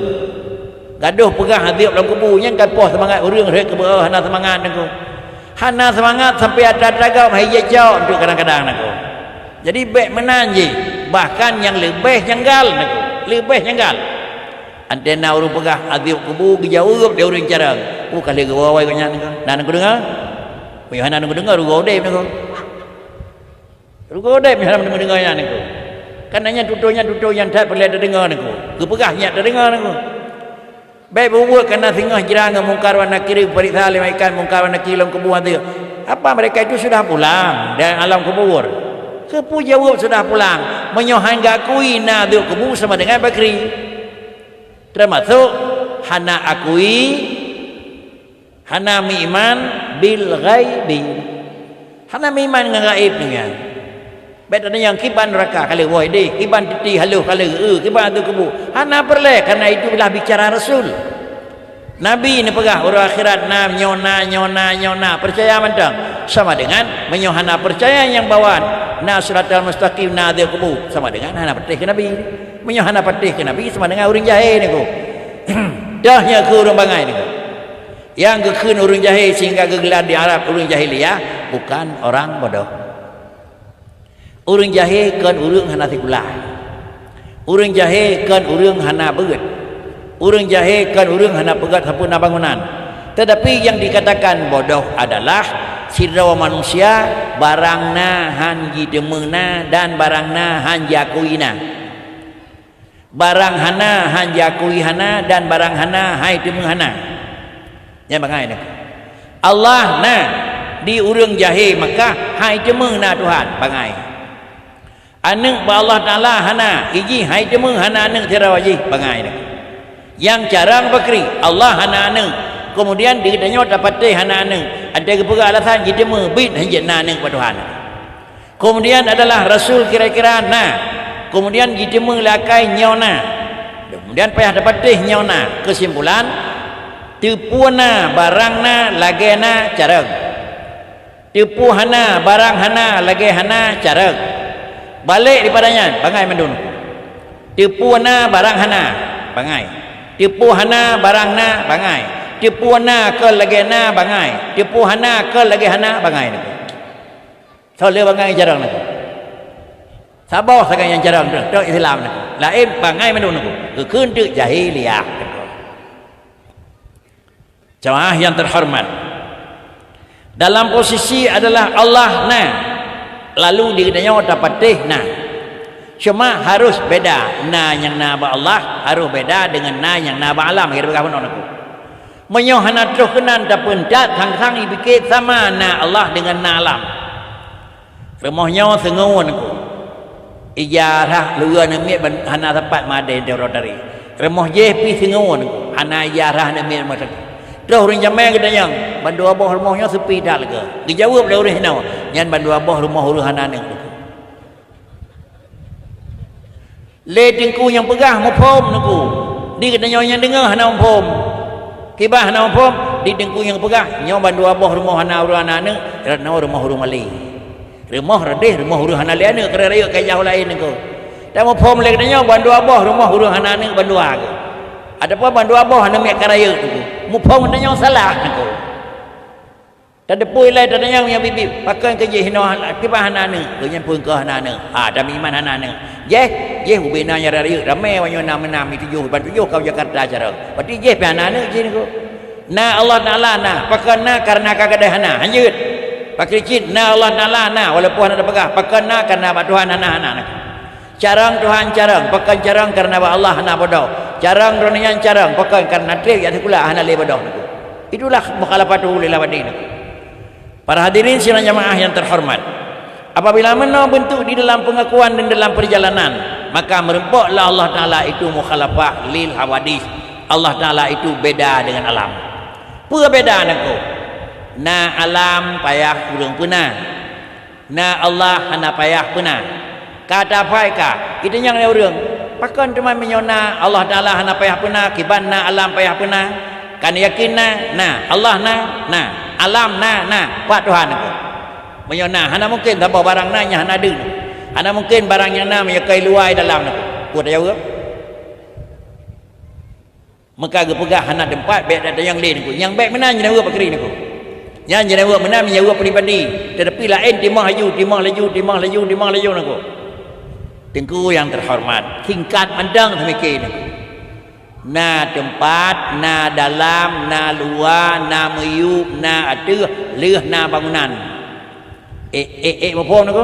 gaduh pegah hadip dalam kubunya kan poh semangat orang rek ke bawah hana semangat aku, hana semangat sampai ada dragau hayya jauh untuk kadang-kadang aku. Jadi baik menanji, bahkan yang lebih janggal aku, lebih janggal antena orang pegah hadip kubu jauh dia orang cara kali ke bawah kanya dan aku dengar Yohana nunggu dengar rugo deh nunggu dengarnya nunggu. Karenanya tutunya yang tak boleh dengar nunggu. Kepegahnya tak dengar nunggu. Baik berbuat kerana tengah jerang mungkar wa nakir periksa lemaikan mungkar wa nakir dalam kubur tu. Apa mereka itu sudah pulang dari alam kubur? Kepu jawab sudah pulang. Menyohan gakui na duk kubur sama dengan bakri. Termasuk hana akui hana iman bil ghaibi. Hana iman dengan gaib dengan. Baik ada yang kiban neraka kalau woi deh, kiban titi halu kalau kiban tu kubu. Hana perle karena itu bila bicara Rasul. Nabi ni pegah orang akhirat na nyona percaya mentang sama dengan menyohana percaya yang bawaan na siratal mustaqim na dia kubu sama dengan hana patih ke Nabi. Menyohana patih ke Nabi sama dengan orang jahil ni ku. Dahnya ke orang bangai ni ku. Yang kekun orang jahil sehingga gegelan di Arab orang jahiliyah bukan orang bodoh. Orang jahil kan orang hana sekulah. Orang jahil kan orang hana berat. Orang jahil kan orang hana pegat sampurna bangunan. Tetapi yang dikatakan bodoh adalah sirawa manusia barangna hanji demengna dan barangna hanjakuina. Barang hana hanjakui hana dan barang hana hai demeng hana. Yang bangai nak. Allah na di orang jahil maka hai demeng na Tuhan bangai. Anak ba Allah Taala hana iji hai demeng hana anak terawaji bangai nak. Yang jarang bakri Allah hana anak. Kemudian dikatanya dapat teh hana anak. Ada kepada alasan jadi mebit hanya anak pada Tuhan. Kemudian adalah Rasul kira-kira na. Kemudian jadi melakai nyona. Kemudian payah dapat teh nyona. Kesimpulan tipuana barangna lagena careng. Tipu hana barang hana lage hana careng. Balik daripadanya bangai mendun. Tipu hana barang hana bangai. Tipu hana barang na bangai. Tipu hana ke lage na bangai. Tipu hana ke lage hana bangai. So le bangai jarang nak. Sabar sangat yang jarang tu Islam nak. Lain bangai mendun aku. Keun tu jahiliyah. Jemaah yang terhormat. Dalam posisi adalah Allah na. Lalu dikatanya dapat teh na. Cuma harus beda na yang na ba Allah harus beda dengan na yang na ba alam kira berapa nak. Menyohana terus kenan tapun dat sang-sang ibikit sama na Allah dengan na alam. Remohnya sengon aku. Ijarah lua nemit hana tempat made derotari. Remoh je pi sengon aku. Hana ijarah nemit macam. Terus orang jamai katanya bandu abah rumahnya sepi dah lega. Dijawab dah orang henau. Nyan bandu abah rumah huru hananing. Le tingku yang pegah mupom naku. Di katanya yang dengar hana mupom. Kibah hana mupom di tingku yang pegah nyaw bandu abah rumah hana huru hananing, ratna rumah huru mali. Rumah radih rumah huru hana liane kira raya ke jauh lain naku. Dan mupom le katanya bandu abah rumah huru hananing bandu aga. Ada apa bandu abah hana mek karaya naku. Mupong tanya salah naku. Tak ada pui lai tanya yang bibi pakai kerja hina kibah hanane, kerja pun ke hanane. Dami iman hanane. Je ubina nya raya ramai wanyo nama itu tujuh ban tujuh kau Jakarta cara. Berarti je pe hanane je naku. Na Allah Taala na, pakai na karena kagada hana. Hanjut. Pakai cit na Allah Taala na walaupun ada pegah, pakai na karena Tuhan hana naku. Carang Tuhan carang, pakai carang karena Allah hana bodoh. Carang ronian carang, pakai karena trek ya sekula hana le bodoh. Itulah mukhalafatu lil wadin. Para hadirin sidang jamaah yang terhormat. Apabila mana bentuk di dalam pengakuan dan dalam perjalanan, maka merempoklah Allah Taala itu mukhalafah lil hawadis. Allah Taala itu beda dengan alam. Apa beda naku? Na alam payah urang punah. Na Allah hana payah punah. Kata paika, kita yang urang pakan cuma menyona Allah Taala hana payah punah, kiban na alam payah punah. Kan yakin na Allah na alam na Pak Tuhan aku. Menyona hana mungkin tanpa barang nanya hana ada. Hana mungkin barang yang na menyakai luai dalam aku. Kuat jawab. Maka gepegah hana tempat baik ada yang lain aku. Yang baik mana jenama pakri aku. Yang jenama mana menyewa pribadi. Tetapi lain timah laju aku. Tengku yang terhormat. Tingkat pandang demikian aku. Na tempat, na dalam, na luar, na meyup, na ada, leh na bangunan. Apa nak?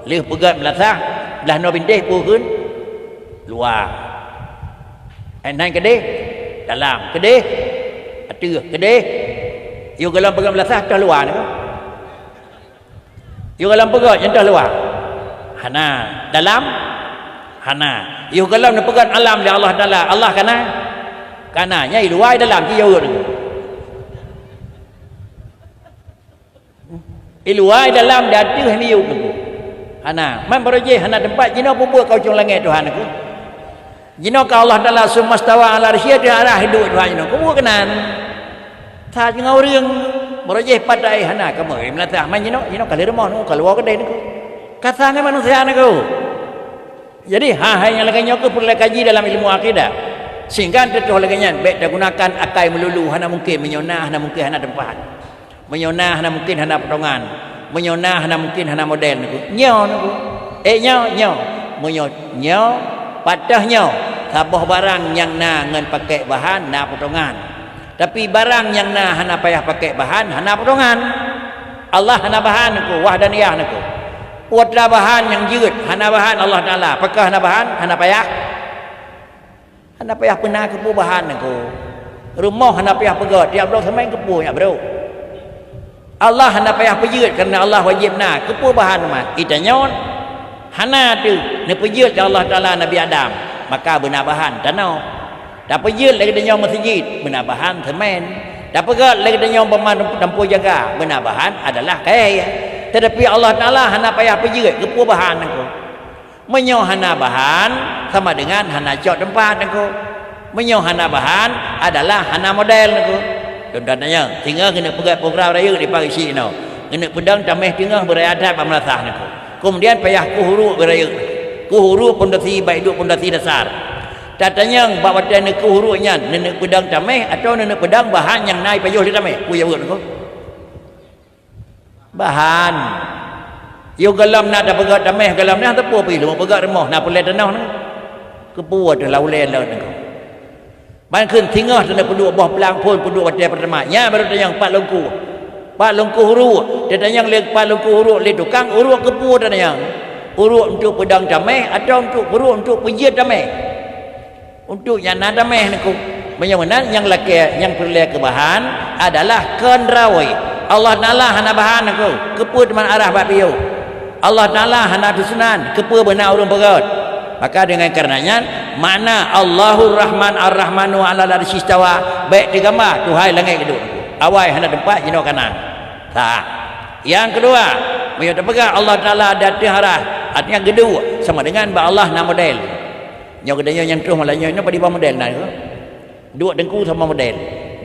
Leh pegat belasah, belah no bintih pun luar. Nan kedai, dalam kedih atuh kedih you galam pegang belasah dah luar ni you galam pegang yang dah luar hana dalam hana you galam nak pegang alam li Allah Taala Allah kananya i luar dalam ki you tu i luar dalam dah atuh ni you tu hana man barajih hana tempat jino pun kau cung langit Tuhan aku jino ka Allah Taala sumastawa ala arsy dia arah hidup Tuhan jino kau kenan tha ngau reung barajih padai hana ka mai melatah man jino kali remah nu keluar kedai nu kata ngai manusia nu jadi hai yang lagi nyok perlu kaji dalam ilmu akidah sehingga tertuh lagi nyan baik dah gunakan akai melulu hana mungkin menyonah hana mungkin hana tempat menyonah hana mungkin hana potongan menyonah hana mungkin hana model niku nyo niku nyo menyo patah nyo sabah barang yang na ngan pakai bahan na potongan tapi barang yang na hana payah pakai bahan hana potongan Allah hana bahan niku wahdaniyah niku wadra bahan yang jirut hana bahan Allah Taala apakah hana bahan hana payah pernah kepu bahan niku rumah hana payah pegat tiap blok semain kepu ya bro Allah hana payah pejut kerana Allah wajib nak kepu bahan mat kita nyon hana tu ne pejut Allah Taala Nabi Adam maka benar bahan tanau dak pejut lagi dia masjid benar bahan semen dak pegat lagi dia peman tempuh jaga benar bahan adalah kaya tetapi Allah Taala hana payah pejut kepu bahan aku menyo hana bahan sama dengan hana cok tempat aku menyo hana bahan adalah hana model aku contohnya tinggal kena pegat program raya di pagi si no kena pedang tameh tinggal beradat pemlasah niku kemudian payah kuhuru beraya kuhuru pondasi baik duk pondasi dasar tatanya bawa dan kuhurunya nenek pedang tameh atau nenek pedang bahan yang naik payuh di tameh puya urut niku bahan yo galam nak dah pegat tameh galam ni tepu pi lu pegat remah nak pulai tanah ni kepu ada laulen laut niku banขึ้น tinggal tanda penduduk bawah pelang pun penduduk batai pertama nya baru yang pak longku huru dia yang lek pak longku huru le tukang uruk kepu dan yang uruk untuk pedang damai atau untuk uruk untuk pejit damai untuk yang nak damai niku menyamanan yang laki yang perlu ke bahan adalah kenrawai Allah Taala hana bahan niku kepu teman arah bab piu Allah Taala hana dusunan kepu benar urang pegat maka dengan karenanya makna Allahur Rahman Ar-Rahmanu ala arsy istawa baik digambar Tuhan langit kedua awai hana tempat jino kanan tak yang kedua menyata pegang Allah Taala ada tiharah artinya kedua sama dengan ba Allah na model nyo kedanya yang terus malanya ini pada model nah dua dengku sama model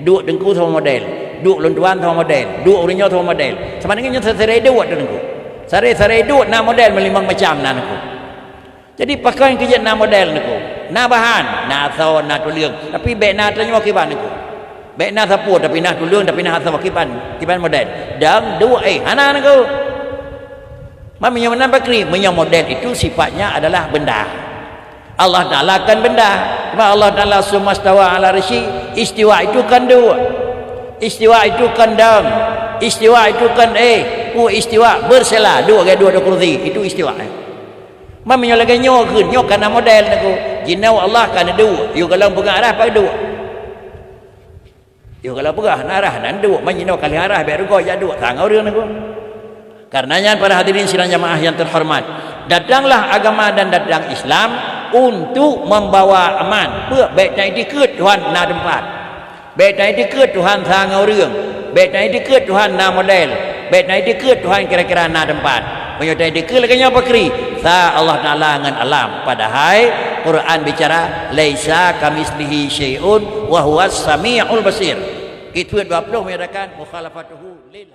dua dengku sama model dua lontuan sama model dua urinyo sama model sama dengan yang sare dua dengku sare dua na model melimang macam nah niku jadi pakai kerja na model niku na bahan na asal na tuliang tapi baik na tanya kiban niku baik na sapu tapi na tuliang tapi na asal kiban model dan dua hana niku mamanya mana bakri punya model itu sifatnya adalah benda Allah Taala kan benda cuma Allah Taala sumastawa ala arsy istiwa itu kan dua istiwa itu kan dam istiwa itu kan istiwa bersela dua kursi itu istiwa mamanya lagi nyok kana model niku jinau Allah kana dua you kalau pegang arah pakai dua you kalau pegang arah dan dua mamanya kali arah biar go ya dua tangau reung niku karenanya para hadirin sidang jamaah yang terhormat datanglah agama dan datang Islam untuk membawa aman พื่อ baikในที่เกิด Tuhan na tempat baik ในที่เกิด Tuhan tangau reung baik ในที่เกิด Tuhan na model baik ในที่เกิด Tuhan kira-kira na tempat menyertai dikir lagi apa kri sa Allah Taala dengan alam padahal Quran bicara laisa kamislihi syai'un wa huwas samiul basir itu bab menyatakan mukhalafatuhu lil